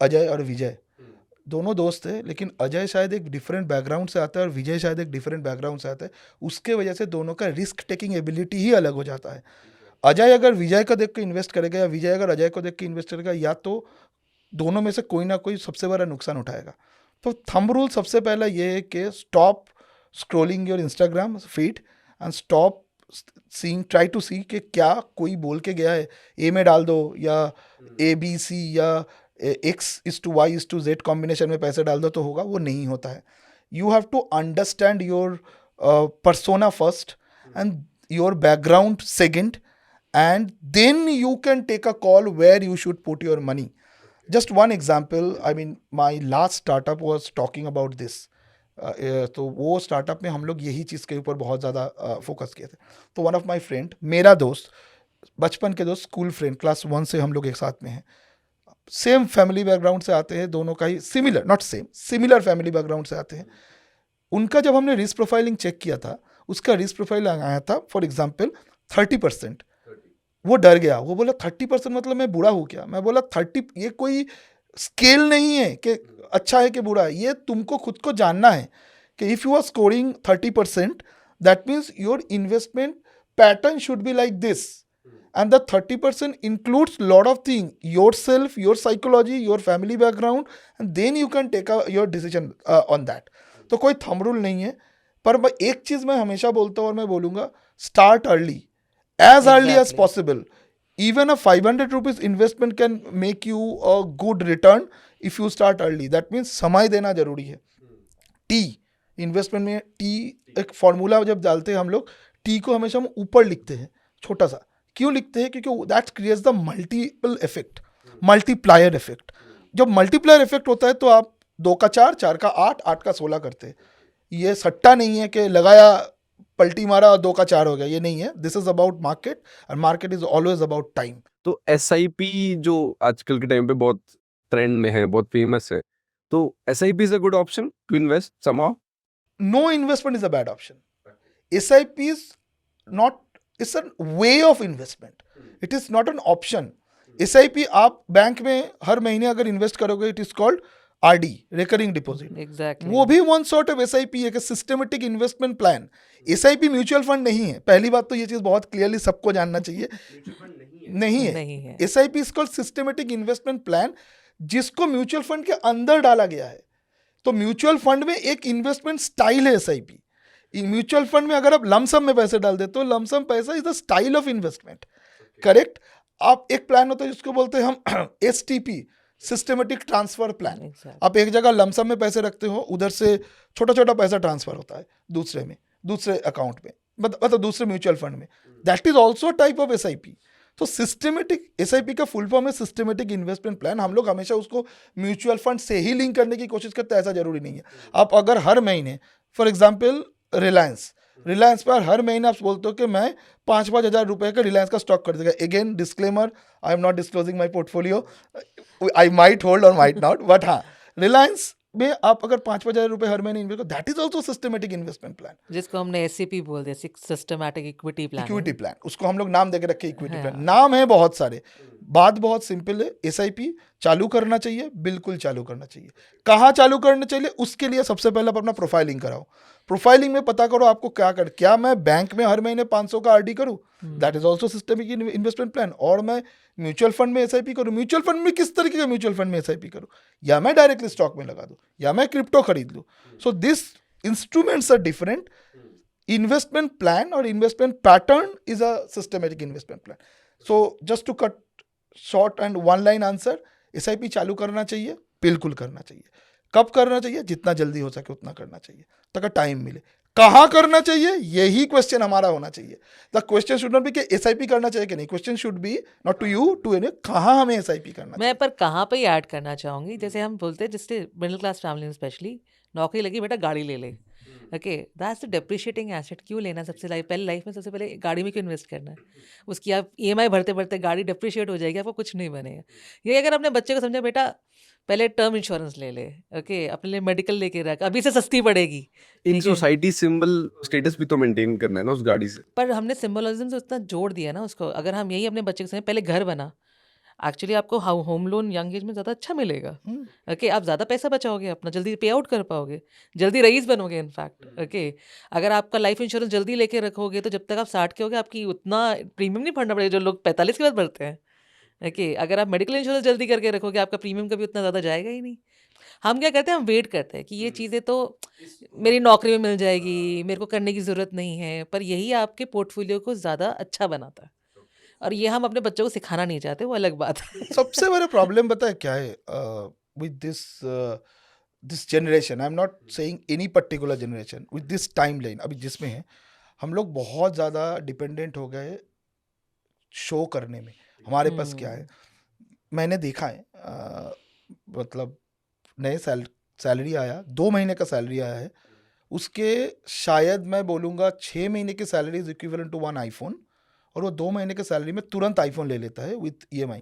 अजय और विजय, दोनों दोस्त है, लेकिन अजय शायद एक डिफरेंट बैकग्राउंड से आता है और विजय शायद एक डिफरेंट बैकग्राउंड से आता है। उसके वजह से दोनों का रिस्क टेकिंग एबिलिटी ही अलग हो जाता है। अजय अगर विजय को देख के इन्वेस्ट करेगा या विजय अगर अजय को देख के इन्वेस्ट करेगा, या तो दोनों में से कोई ना कोई सबसे बड़ा नुकसान उठाएगा। तो थंब रूल सबसे पहला ये है कि stop scrolling your Instagram feed and stop seeing, try to see कि क्या कोई बोल के गया है, ए में डाल दो या ABC या X:Y:Z कॉम्बिनेशन में पैसे डाल दो तो होगा, वो नहीं होता है। You have to understand your persona first and your background second, and then you can take a call where you should put your money. Just one example, I mean, my last startup was talking about this. तो वो startup में हम लोग यही चीज़ के ऊपर बहुत ज़्यादा फोकस किए थे। तो वन ऑफ माई फ्रेंड, मेरा दोस्त, बचपन के दोस्त, स्कूल फ्रेंड, क्लास 1 से हम लोग एक साथ में हैं, सेम फैमिली बैकग्राउंड से आते हैं, दोनों का ही similar, not same, similar family background से आते हैं। उनका जब हमने रिस्क प्रोफाइलिंग चेक किया था, उसका रिस्क प्रोफाइल आया था फॉर एग्जाम्पल 30%। वो डर गया, वो बोला 30% मतलब मैं बुरा हूँ क्या? मैं बोला 30, ये कोई स्केल नहीं है कि अच्छा है कि बुरा है, ये तुमको खुद को जानना है कि if you are scoring 30%, that means your investment pattern should be like this, and the 30% includes lot of thing, your self, your psychology, your family background, and then you can take your decision on that. तो कोई thumb rule नहीं है, पर एक चीज़ मैं हमेशा बोलता हूँ और मैं बोलूँगा, start early as early as Exactly. possible. Even a 500 rupees investment can make you a good return if you start early. That means समय देना जरूरी है. टी इन्वेस्टमेंट में टी एक फॉर्मूला जब डालते हैं हम लोग, टी को हमेशा हम ऊपर लिखते हैं छोटा सा. क्यों लिखते हैं? क्योंकि that creates the multiple effect, multiplier effect. जब मल्टीप्लायर इफेक्ट होता है तो आप 2 का 4, 4 का 8, 8 का 16 करते हैं. ये सट्टा नहीं है कि लगाया पलटी मारा और 2 का 4 हो गया. ये नहीं है. This is about market, and market is always about time. तो SIP जो आजकल के टाइम पे बहुत ट्रेंड में है, बहुत फेमस है, तो SIP is a good option to invest somehow. No investment is a bad option. SIP is not, it's a way of investment. It is not an option. SIP आप bank में हर महीने अगर invest करोगे, it is called RD, recurring deposit. Exactly. वो भी one sort of SIP है, systematic investment plan. SIP mutual fund नहीं है. पहली बात तो ये चीज बहुत क्लियरली सबको जानना चाहिए, नहीं है. नहीं है. SIP is called systematic investment plan, जिसको म्यूचुअल फंड के अंदर डाला गया है. तो म्यूचुअल फंड में एक इन्वेस्टमेंट स्टाइल है SIP. म्यूचुअल फंड में अगर आप लमसम में पैसे डाल देते हो, लमसम पैसा is the style of investment. Correct. आप एक प्लान होता है जिसको बोलते हैं हम STP, systematic transfer plan. Exactly. आप एक जगह लमसम में पैसे रखते हो, उधर से छोटा छोटा पैसा ट्रांसफर होता है दूसरे में, दूसरे अकाउंट में, मतलब दूसरे म्यूचुअल फंड में. That is also type of SIP. तो सिस्टमेटिक SIP का फुल फॉर्म है सिस्टमेटिक इन्वेस्टमेंट प्लान. हम लोग हमेशा उसको म्यूचुअल फंड से ही लिंक करने की कोशिश करते हैं, ऐसा जरूरी नहीं है. आप अगर हर महीने, फॉर एग्जाम्पल रिलायंस पर हर महीने आप बोलते हो कि मैं 5-5 हज़ार रुपए का रिलायंस का स्टॉक कर देगा. Again disclaimer, I am not disclosing my portfolio, I might hold और माइट नॉट, बट हाँ, रिलायंस में आप अगर 5-5 हज़ार रुपए हर महीने इन्वेस्ट करो, that is also systematic investment plan. जिसको हमने SCP बोलते हैं, systematic equity plan. Equity plan, उसको हम लोग नाम देके रखे इक्विटी हाँ. प्लान. नाम है बहुत सारे, बात बहुत सिंपल है. SIP चालू करना चाहिए, बिल्कुल चालू करना चाहिए. कहाँ चालू करना चाहिए? उसके लिए सबसे पहले आप अपना प्रोफाइलिंग कराओ. प्रोफाइलिंग में पता करो आपको क्या मैं बैंक में हर महीने 500 का RD करूँ, that is also systemic investment plan. और मैं म्यूचुअल फंड में SIP करूँ. म्यूचुअल फंड में किस तरीके का म्यूचुअल फंड में SIP करूँ? या मैं डायरेक्टली स्टॉक में लगा दूँ, या मैं क्रिप्टो खरीद लूँ. So this instruments are different. Investment plan और investment pattern is a systematic investment plan. So just to cut short and one line answer, SIP चालू करना चाहिए, बिल्कुल करना चाहिए. कब करना चाहिए? जितना जल्दी हो सके उतना करना चाहिए, ताकि टाइम मिले. कहाँ करना चाहिए? यही क्वेश्चन हमारा होना चाहिए. The question should not be कि SIP करना चाहिए कि नहीं. Question should be not to you, to any, कहाँ हमें SIP करना चाहिए. मैं पर कहाँ पे ही ऐड करना चाहूँगी, जैसे हम बोलते हैं, जिससे मिडिल क्लास फैमिली में स्पेशली नौकरी लगी, बेटा गाड़ी ले ले. Okay, that's the depreciating asset. क्यों लेना? पहले लाइफ में सबसे पहले गाड़ी में क्यों इन्वेस्ट करना है? उसकी आप EMI भरते भरते गाड़ी डेप्रिशिएट हो जाएगी, आपको कुछ नहीं बनेगा. ये अगर अपने बच्चे को समझा, बेटा पहले टर्म इंश्योरेंस ले ले, ओके, अपने लिए मेडिकल लेके रख, अभी से सस्ती पड़ेगी. इन ठीक है. सोसाइटी सिंबल स्टेटस भी तो मेंटेन करना है ना उस गाड़ी से. पर हमने सिम्बोलिज्म से उतना जोड़ दिया ना उसको. अगर हम यही अपने बच्चे को समझे, पहले घर बना, एक्चुअली आपको होम लोन यंग एज में ज़्यादा अच्छा मिलेगा. ओके, आप ज़्यादा पैसा बचाओगे, अपना जल्दी पे आउट कर पाओगे, जल्दी रईस बनोगे. इनफैक्ट ओके, अगर आपका लाइफ इंश्योरेंस जल्दी लेके रखोगे, तो जब तक आप 60 के होगे, आपकी उतना प्रीमियम नहीं भरना पड़ेगा जो लोग 45 के बाद भरते हैं. ओके, अगर आप मेडिकल इंश्योरेंस जल्दी करके रखोगे, आपका प्रीमियम कभी उतना ज़्यादा जाएगा ही नहीं. हम क्या करते हैं? हम वेट करते हैं कि ये चीज़ें तो मेरी नौकरी में मिल जाएगी, मेरे को करने की ज़रूरत नहीं है. पर यही आपके पोर्टफोलियो को ज़्यादा अच्छा बनाता है, और ये हम अपने बच्चों को सिखाना नहीं चाहते, वो अलग बात है. सबसे बड़ा प्रॉब्लम पता है क्या है with this generation? I am not saying any particular generation, with this time line अभी जिसमें है, हम लोग बहुत ज़्यादा डिपेंडेंट हो गए शो करने में. हमारे पास क्या है, मैंने देखा है, मतलब नए सैलरी आया, 2 महीने का सैलरी आया है, उसके शायद मैं बोलूँगा 6 महीने की salary is equivalent to 1 iPhone, और वो 2 महीने के सैलरी में तुरंत आईफोन ले लेता है विथ EMI.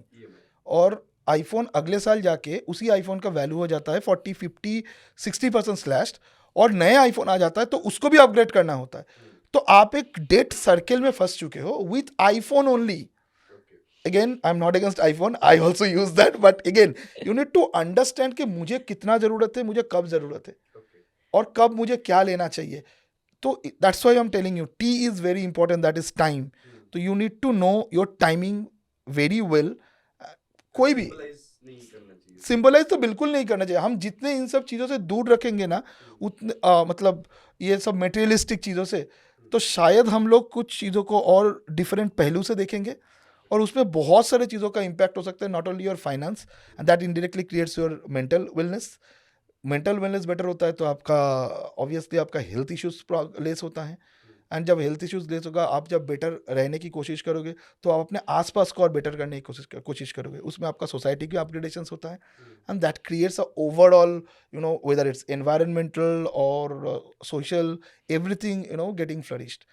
और आईफोन अगले साल जाके उसी आईफोन का वैल्यू हो जाता है 40-50-60% स्लैश्ड, और नया आईफोन आ जाता है तो उसको भी अपग्रेड करना होता है. तो आप एक डेट सर्किल में फंस चुके हो with iPhone only. Again, I'm not against iPhone. I also use that. But again, you need to understand कि मुझे कितना ज़रूरत है, मुझे कब ज़रूरत है, और कब मुझे क्या लेना चाहिए. तो that's why I'm telling you, T is very important. That is time. तो you need to know your timing very well. कोई भी सिंबलाइज तो बिल्कुल नहीं करना चाहिए. हम जितने इन सब चीज़ों से दूर रखेंगे ना, उतने मतलब ये सब मटेरियलिस्टिक चीज़ों से, तो शायद हम लोग कुछ चीज़ों को और डिफरेंट पहलू से देखेंगे और उसमें बहुत सारे चीज़ों का इम्पैक्ट हो सकता है, not only your finance, and that indirectly creates your mental wellness better होता है तो आपका ऑब्वियसली आपका हेल्थ इश्यूज लेस होता है, एंड जब हेल्थ इश्यूज लेस होगा, आप जब बेटर रहने की कोशिश करोगे तो आप अपने आसपास को और बेटर करने की कोशिश करोगे, उसमें आपका सोसाइटी की अपग्रेडेशन होता है, and that creates a overall whether it's environmental और सोशल, एवरीथिंग गेटिंग फ्लरिश्ड।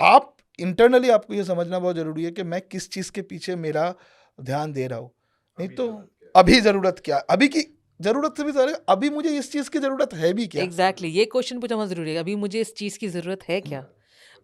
आप इंटरनली आपको ये समझना बहुत ज़रूरी है कि मैं किस चीज़ के पीछे मेरा ध्यान दे रहा हूँ, नहीं तो अभी ज़रूरत क्या, अभी की ज़रूरत से भी ज़्यादा अभी मुझे इस चीज़ की ज़रूरत है भी क्या। एग्जैक्टली ये क्वेश्चन पूछना बहुत जरूरी है, अभी मुझे इस चीज की जरूरत है क्या,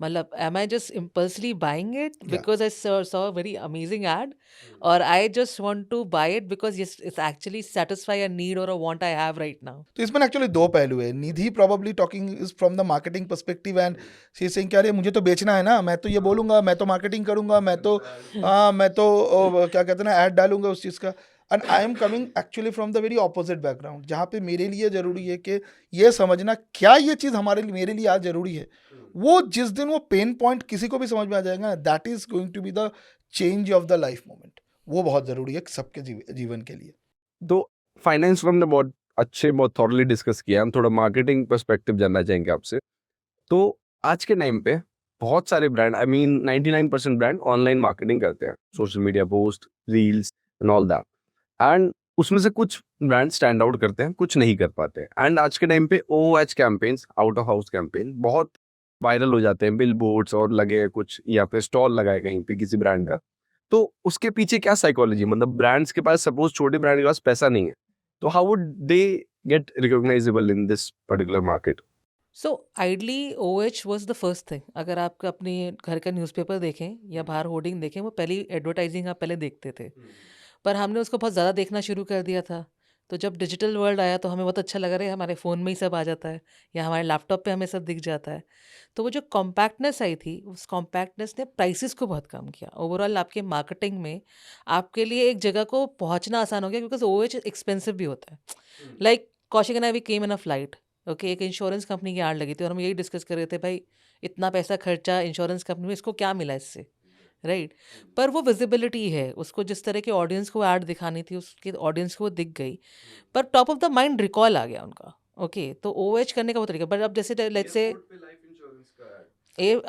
मतलब am I just impulsively buying it Yeah. because I saw a very amazing ad, or I just want to buy it because yes, it's actually satisfy a need or a want I have right now. तो इसमें actually दो पहलू है। Nidhi probably talking is from the marketing perspective and she is saying, क्या रे मुझे तो बेचना है ना, मैं तो ये बोलूंगा, मैं तो मार्केटिंग करूंगा, मैं तो क्या कहते हैं ना, ऐड डालूंगा उस चीज़ का। And I am coming actually from the very opposite background, जहाँ पे मेरे लिए ज़रूरी है कि ये समझना क्या ये चीज़ हमारे लिए मेरे लिए आज ज़रूरी है। वो जिस दिन वो पेन पॉइंट किसी को भी समझ में आ जाएगा, that is going to be the change of the life moment. वो बहुत ज़रूरी है सबके जीवन के लिए। तो फाइनेंस हमने बहुत अच्छे, बहुत थॉरली डिस्कस किया। हम थोड़ा मार्केटिंग पर्सपेक्टिव जानना चाहेंगे आपसे। तो आज के टाइम पे बहुत सारे brand, I mean 99% brand online marketing करते हैं, social media post, reels and all that. And उसमें से कुछ ब्रांड स्टैंड आउट करते हैं, कुछ नहीं कर पाते। एंड आज के टाइम पे OOH campaigns, out of house campaign बहुत वायरल हो जाते हैं, बिल बोर्ड्स और लगे कुछ, या फिर स्टॉल लगाए कहीं पे किसी ब्रांड का। तो उसके पीछे क्या साइकोलॉजी, मतलब ब्रांड्स के पास, सपोज छोटे ब्रांड के पास पैसा नहीं है, तो how would they get recognisable in this particular market? So ideally OH was the first thing. अगर आप अपने घर का न्यूज़पेपर देखें या बाहर होर्डिंग देखें, वो पहली एडवर्टाइजिंग आप पहले देखते थे, पर हमने उसको बहुत ज़्यादा देखना शुरू कर दिया था। तो जब डिजिटल वर्ल्ड आया तो हमें बहुत अच्छा लगा रहा है, हमारे फ़ोन में ही सब आ जाता है या हमारे लैपटॉप पे हमें सब दिख जाता है। तो वो जो कॉम्पैक्टनेस आई थी, उस कॉम्पैक्टनेस ने प्राइसेस को बहुत कम किया। ओवरऑल आपके मार्केटिंग में आपके लिए एक जगह को पहुंचना आसान हो गया, बिकॉज OH एक्सपेंसिव भी होता है। Like Kaushik and I we came in a flight, okay, एक इंश्योरेंस कंपनी की आड़ लगी थी और हम यही डिस्कस कर रहे थे, भाई इतना पैसा खर्चा इंश्योरेंस कंपनी में, इसको क्या मिला इससे, राइट? पर वो विजिबिलिटी है, उसको जिस तरह के ऑडियंस को ऐड दिखानी थी उसकी ऑडियंस को वो दिख गई, पर top of the mind recall आ गया उनका। ओके, तो OH करने का वो तरीका। बट अब जैसे लेट्स से आपको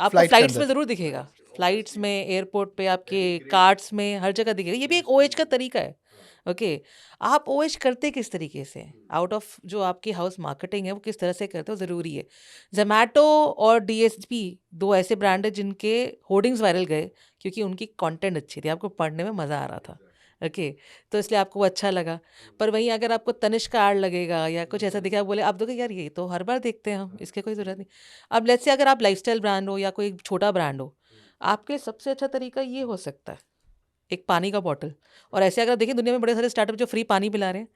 फ्लाइट के फ्लाइट्स में अंदर ज़रूर दिखेगा, फ्लाइट्स में, एयरपोर्ट पे, आपके कार्ट्स में, हर जगह दिखेगा। ये भी एक OH का तरीका है। ओके, आप OH करते किस तरीके से, आउट ऑफ जो आपकी हाउस मार्केटिंग है वो किस तरह से करते हो, ज़रूरी है। जोमैटो और DSP दो ऐसे ब्रांड है जिनके होर्डिंग्स वायरल गए क्योंकि उनकी कंटेंट अच्छी थी, आपको पढ़ने में मज़ा आ रहा था। ओके, तो इसलिए आपको वो अच्छा लगा। पर वहीं अगर आपको तनिष्क का ऐड लगेगा या कुछ ऐसा दिखा, आप बोले, आप देखो यार ये तो हर बार देखते हैं हम, इसके कोई ज़रूरत नहीं। अब लेट्स से अगर आप लाइफस्टाइल ब्रांड हो या कोई छोटा ब्रांड हो, आपके लिए सबसे अच्छा तरीका ये हो सकता है, एक पानी का बॉटल। और ऐसे अगर देखें, दुनिया में बड़े सारे स्टार्टअप जो फ्री पानी पिला रहे हैं,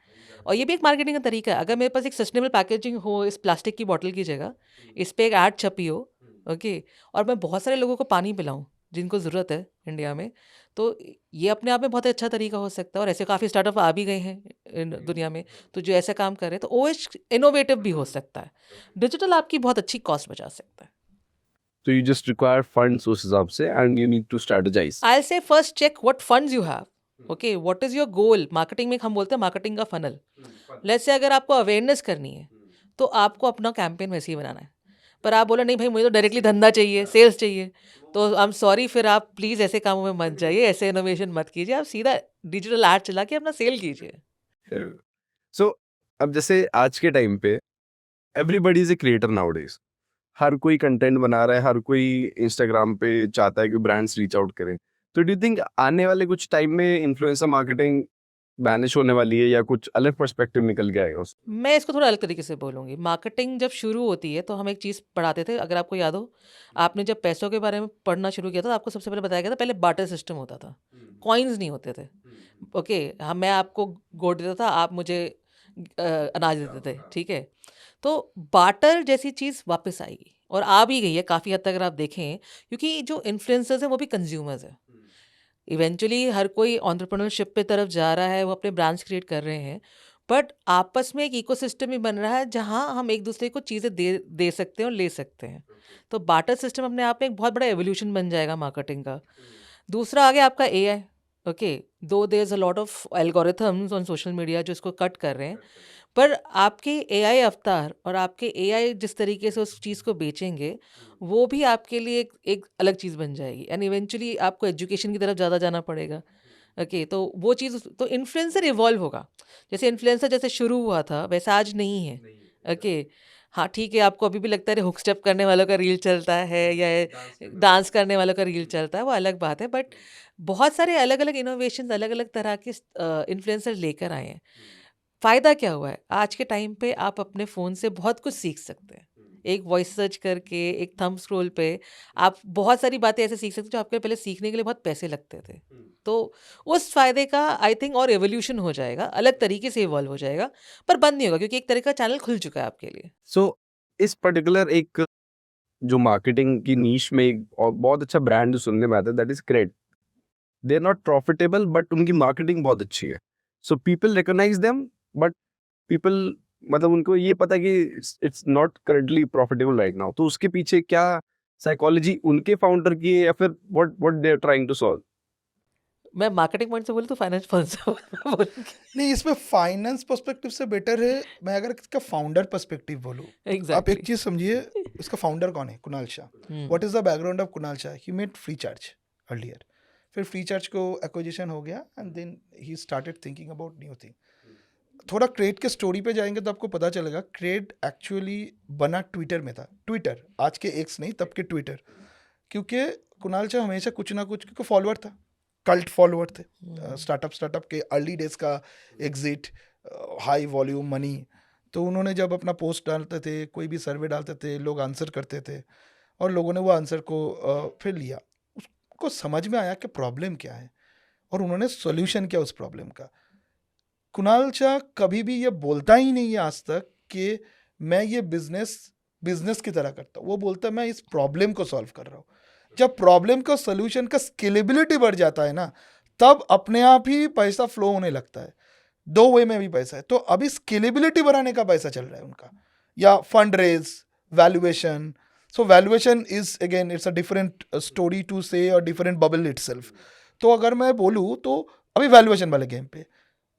और ये भी एक मार्केटिंग का तरीका है। अगर मेरे पास एक सस्टेनेबल पैकेजिंग हो इस प्लास्टिक की बॉटल की जगह, इस पर एक ऐड छपी हो, ओके, और मैं बहुत सारे लोगों को पानी पिलाऊं जिनको ज़रूरत है इंडिया में, तो ये अपने आप में बहुत अच्छा तरीका हो सकता है। और ऐसे काफ़ी स्टार्टअप आ भी गए हैं दुनिया में, तो जो ऐसा काम कर रहे हैं, तो OH इनोवेटिव भी हो सकता है। डिजिटल आपकी बहुत अच्छी कॉस्ट बचा सकता है। तो यू जस्ट रिक्वायर फंड्स उस हिसाब से, and you need to strategize. I'll say first check what funds you have. Okay, what is your goal? Marketing में हम बोलते हैं मार्केटिंग का फनल। लेट्स से अगर आपको अवेयरनेस करनी है तो आपको अपना कैंपेन वैसे ही बनाना है। पर आप बोले नहीं भाई मुझे तो डायरेक्टली धंधा चाहिए, सेल्स चाहिए, तो आई एम सॉरी, फिर आप प्लीज़ ऐसे कामों में मत जाइए, ऐसे इनोवेशन मत कीजिए, आप सीधा डिजिटल ऐड चला के अपना सेल कीजिए। सो अब जैसे आज के टाइम पे everybody is a creator nowadays, हर कोई कंटेंट बना रहा है, हर कोई इंस्टाग्राम पे चाहता है कि ब्रांड्स रीच आउट करें। तो डू यू थिंक आने वाले कुछ टाइम में इन्फ्लुएंसर मार्केटिंग बैनिश होने वाली है, या कुछ अलग पर्सपेक्टिव निकल के आएगा उससे? मैं इसको थोड़ा अलग तरीके से बोलूँगी। मार्केटिंग जब शुरू होती है तो हम एक चीज़ पढ़ाते थे, अगर आपको याद हो, आपने जब पैसों के बारे में पढ़ना शुरू किया था तो आपको सबसे पहले बताया गया था, पहले बार्टर सिस्टम होता था, कॉइन्स नहीं होते थे। ओके, हाँ, मैं आपको गोल्ड देता था, आप मुझे अनाज देते थे, ठीक है? तो बार्टर जैसी चीज़ वापस आएगी और आ भी गई है काफ़ी हद तक अगर आप देखें, क्योंकि जो इन्फ्लुएंसर्स हैं वो भी कंज्यूमर्स हैं। इवेंचुअली हर कोई एंटरप्रेन्योरशिप पे तरफ जा रहा है, वो अपने ब्रांड्स क्रिएट कर रहे हैं, बट आपस में एक इकोसिस्टम ही बन रहा है जहाँ हम एक दूसरे को चीज़ें दे सकते हैं और ले सकते हैं। तो बार्टर सिस्टम अपने आप में एक बहुत बड़ा एवोल्यूशन बन जाएगा मार्केटिंग का। दूसरा आ गया आपका AI. Okay, though there is a lot of algorithms on social media जो इसको कट कर रहे हैं, पर आपके एआई अवतार और आपके एआई जिस तरीके से उस चीज़ को बेचेंगे, वो भी आपके लिए एक अलग चीज़ बन जाएगी एंड इवेंचुअली आपको एजुकेशन की तरफ ज़्यादा जाना पड़ेगा। ओके, तो वो चीज़, तो इन्फ्लुएंसर इवॉल्व होगा। जैसे इन्फ्लुएंसर जैसे शुरू हुआ था वैसा आज नहीं है। ओके, हाँ ठीक है, आपको अभी भी लगता है हुक स्टेप करने वालों का रील चलता है या डांस करने वालों का रील चलता है, वो अलग बात है, बट बहुत सारे अलग अलग इनोवेशन अलग अलग तरह के इन्फ्लुएंसर लेकर आए हैं। फ़ायदा क्या हुआ है, आज के टाइम पे आप अपने फ़ोन से बहुत कुछ सीख सकते हैं। एक वॉइस सर्च करके, एक थंब स्क्रॉल पे आप बहुत सारी बातें ऐसे सीख सकते हैं जो आपके पहले सीखने के लिए बहुत पैसे लगते थे। तो उस फ़ायदे का आई थिंक और एवोल्यूशन हो जाएगा, अलग तरीके से इवॉल्व हो जाएगा, पर बंद नहीं होगा क्योंकि एक तरह का चैनल खुल चुका है आपके लिए। सो इस पर्टिकुलर एक जो मार्केटिंग की नीश में एक और बहुत अच्छा ब्रांड जो सुनने में आता है, that is CRED. They are not profitable but उनकी मार्केटिंग बहुत अच्छी है। So people recognize them, but people मतलब उनको ये पता है कि it's not currently profitable right now. तो उसके पीछे क्या साइकोलॉजी उनके फाउंडर की है या फिर what they are trying to solve? मैं मार्केटिंग पॉइंट से बोलूँ तो फाइनेंस पॉइंट से बोलूँगी। नहीं, इसमें फाइनेंस पर्सपेक्टिव से बेटर है। मैं अगर इसका फाउंडर पर्सपेक्टिव बोलूँ, आप एग्जैक्टली। एक चीज़ समझिए, इसका फाउंडर कौन है? Kunal Shah. What is the background of Kunal Shah? He made FreeCharge earlier, फिर फ्री चार्ज को एक्विजिशन हो गया and then he started thinking about new thing. थोड़ा क्रेड के स्टोरी पे जाएंगे तो आपको पता चलेगा क्रेड एक्चुअली बना ट्विटर में था। ट्विटर, आज के एक्स नहीं, तब के ट्विटर। क्योंकि कुणाल शाह हमेशा कुछ ना कुछ, क्योंकि फॉलोअर था, कल्ट फॉलोअर थे स्टार्टअप के अर्ली डेज का एग्जिट, हाई वॉल्यूम मनी। तो उन्होंने जब अपना पोस्ट डालते थे, कोई भी सर्वे डालते थे, लोग आंसर करते थे और लोगों ने वो आंसर को फिर लिया। उसको समझ में आया कि प्रॉब्लम क्या है और उन्होंने सॉल्यूशन किया उस प्रॉब्लम का। कुणाल शाह कभी भी ये बोलता ही नहीं है आज तक कि मैं ये बिजनेस की तरह करता हूँ। वो बोलता है मैं इस प्रॉब्लम को सॉल्व कर रहा हूँ। जब प्रॉब्लम का सोल्यूशन का स्केलेबिलिटी बढ़ जाता है ना, तब अपने आप ही पैसा फ्लो होने लगता है। दो वे में भी पैसा है। तो अभी स्केलेबिलिटी बढ़ाने का पैसा चल रहा है उनका, या fund raise, valuation. So valuation is again it's a different story to say और डिफरेंट बबल इटसेल्फ। तो अगर मैं बोलूँ तो अभी वैल्यूएशन वाले गेम पे,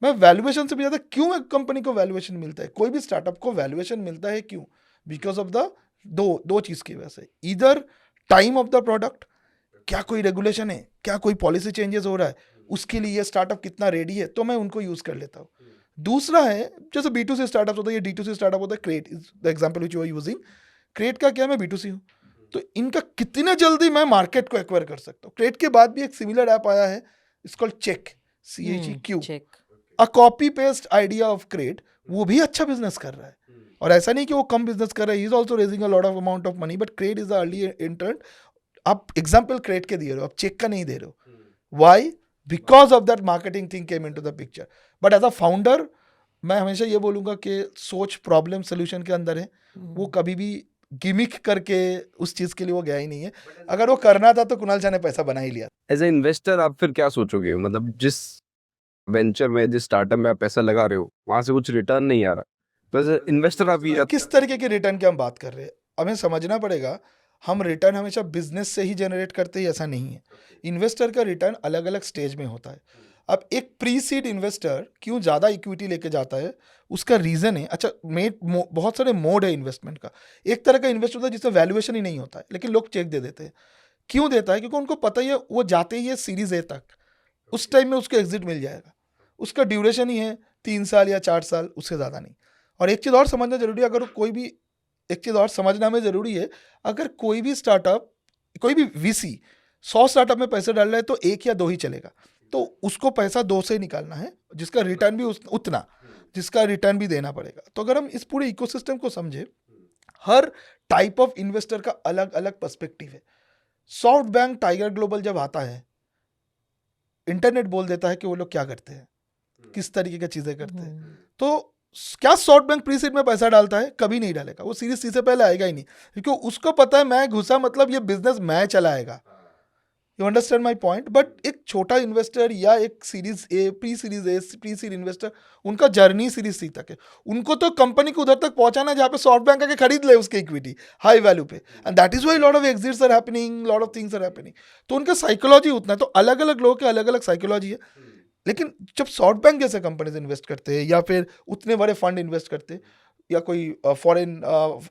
मैं वैल्यूएशन से भी ज़्यादा क्यों एक कंपनी को वैल्यूएशन मिलता है, कोई भी स्टार्टअप को वैल्यूएशन मिलता है क्यों? बिकॉज ऑफ द दो चीज़ की वजह से। इधर टाइम ऑफ द प्रोडक्ट, क्या कोई रेगुलेशन है, क्या कोई पॉलिसी चेंजेस हो रहा है, उसके लिए ये स्टार्टअप कितना रेडी है, तो मैं उनको यूज़ कर लेता हूँ। दूसरा है, जैसे B2C स्टार्टअप होता है, ये D2C स्टार्टअप होता है। CRED is the example which you are using. CRED का क्या, मैं B2C हूँ, तो इनका कितने जल्दी मैं मार्केट को एक्वायर कर सकता हूँ। क्रेट के बाद भी एक सिमिलर ऐप आया है, it's called CHEQ, CHEQ, CHEQ. A copy paste idea of CRED. वो भी अच्छा बिजनेस कर रहा है और ऐसा नहीं कि वो कम बिजनेस कर रहा है, he is also raising a lot of amount of money, but crate is the early intern. आप एग्जाम्पल क्रेट के दे रहे हो, आप चेक का नहीं दे रहे हो। Why? Because of that marketing thing came into the picture. But as a founder मैं हमेशा ये बोलूंगा कि सोच प्रॉब्लम सोल्यूशन के अंदर है। वो कभी भी गिमिक करके उस चीज के लिए वो गया ही नहीं है। अगर वो करना था तो कुणाल शाह ने पैसा बना ही लिया। एज ए इन्वेस्टर आप फिर क्या सोचोगे? मतलब जिस वेंचर में, जिस स्टार्टअप में आप पैसा लगा रहे हो, वहां से कुछ रिटर्न नहीं आ रहा, तो एज ए इन्वेस्टर आप ये किस तरीके के रिटर्न की हम बात कर रहे हैं, हमें समझना पड़ेगा। हम रिटर्न हमेशा बिजनेस से ही जनरेट करते हैं, ऐसा नहीं है। इन्वेस्टर का रिटर्न अलग अलग स्टेज में होता है। अब एक प्री सीड इन्वेस्टर क्यों ज़्यादा इक्विटी लेके जाता है, उसका रीज़न है। अच्छा, बहुत सारे मोड है इन्वेस्टमेंट का। एक तरह का इन्वेस्ट होता है जिसमें वैल्यूएशन ही नहीं होता है, लेकिन लोग चेक दे देते हैं। क्यों देता है? क्योंकि उनको पता ही है वो जाते ही है सीरीज ए तक, उस टाइम में उसको एग्जिट मिल जाएगा। उसका ड्यूरेशन ही है 3 साल या 4 साल, उससे ज़्यादा नहीं। और एक चीज़ और समझना जरूरी है, अगर कोई भी एक चीज़ और समझना में ज़रूरी है, अगर कोई भी स्टार्टअप, कोई भी VC 100 स्टार्टअप में पैसे डाल रहा है तो 1 या 2 ही चलेगा। तो उसको पैसा 2 से ही निकालना है, जिसका रिटर्न भी उतना, जिसका रिटर्न भी देना पड़ेगा। तो अगर हम इस पूरे इकोसिस्टम को समझे, हर टाइप ऑफ इन्वेस्टर का अलग अलग पर्सपेक्टिव है। सॉफ्ट बैंक, टाइगर ग्लोबल जब आता है, इंटरनेट बोल देता है कि वो लोग क्या करते हैं, किस तरीके की चीज़ें करते हैं। तो क्या सॉफ्ट बैंक प्री सीड में पैसा डालता है? कभी नहीं डालेगा। वो सीरीज सी से पहले आएगा ही नहीं, क्योंकि उसको पता है मैं घुसा मतलब ये बिजनेस मैं चलाएगा। You understand my point. But एक छोटा इन्वेस्टर या एक series A, pre seed investor, उनका जर्नी सीरीज सी तक है. उनको तो कंपनी को उधर तक पहुंचाना है जहाँ पे सॉफ्ट बैंक आके खरीद ले उसके इक्विटी हाई वैल्यू पे. And that is why lot of exits are happening, lot of things are happening. तो उनका साइकोलॉजी उतना है. तो अलग अलग लोगों के अलग अलग साइकोलॉजी है. लेकिन जब सॉफ्ट बैंक जैसे कंपनीज इन्वेस्ट करते हैं या फिर उतने बड़े फंड इन्वेस्ट करते हैं, या कोई फॉरेन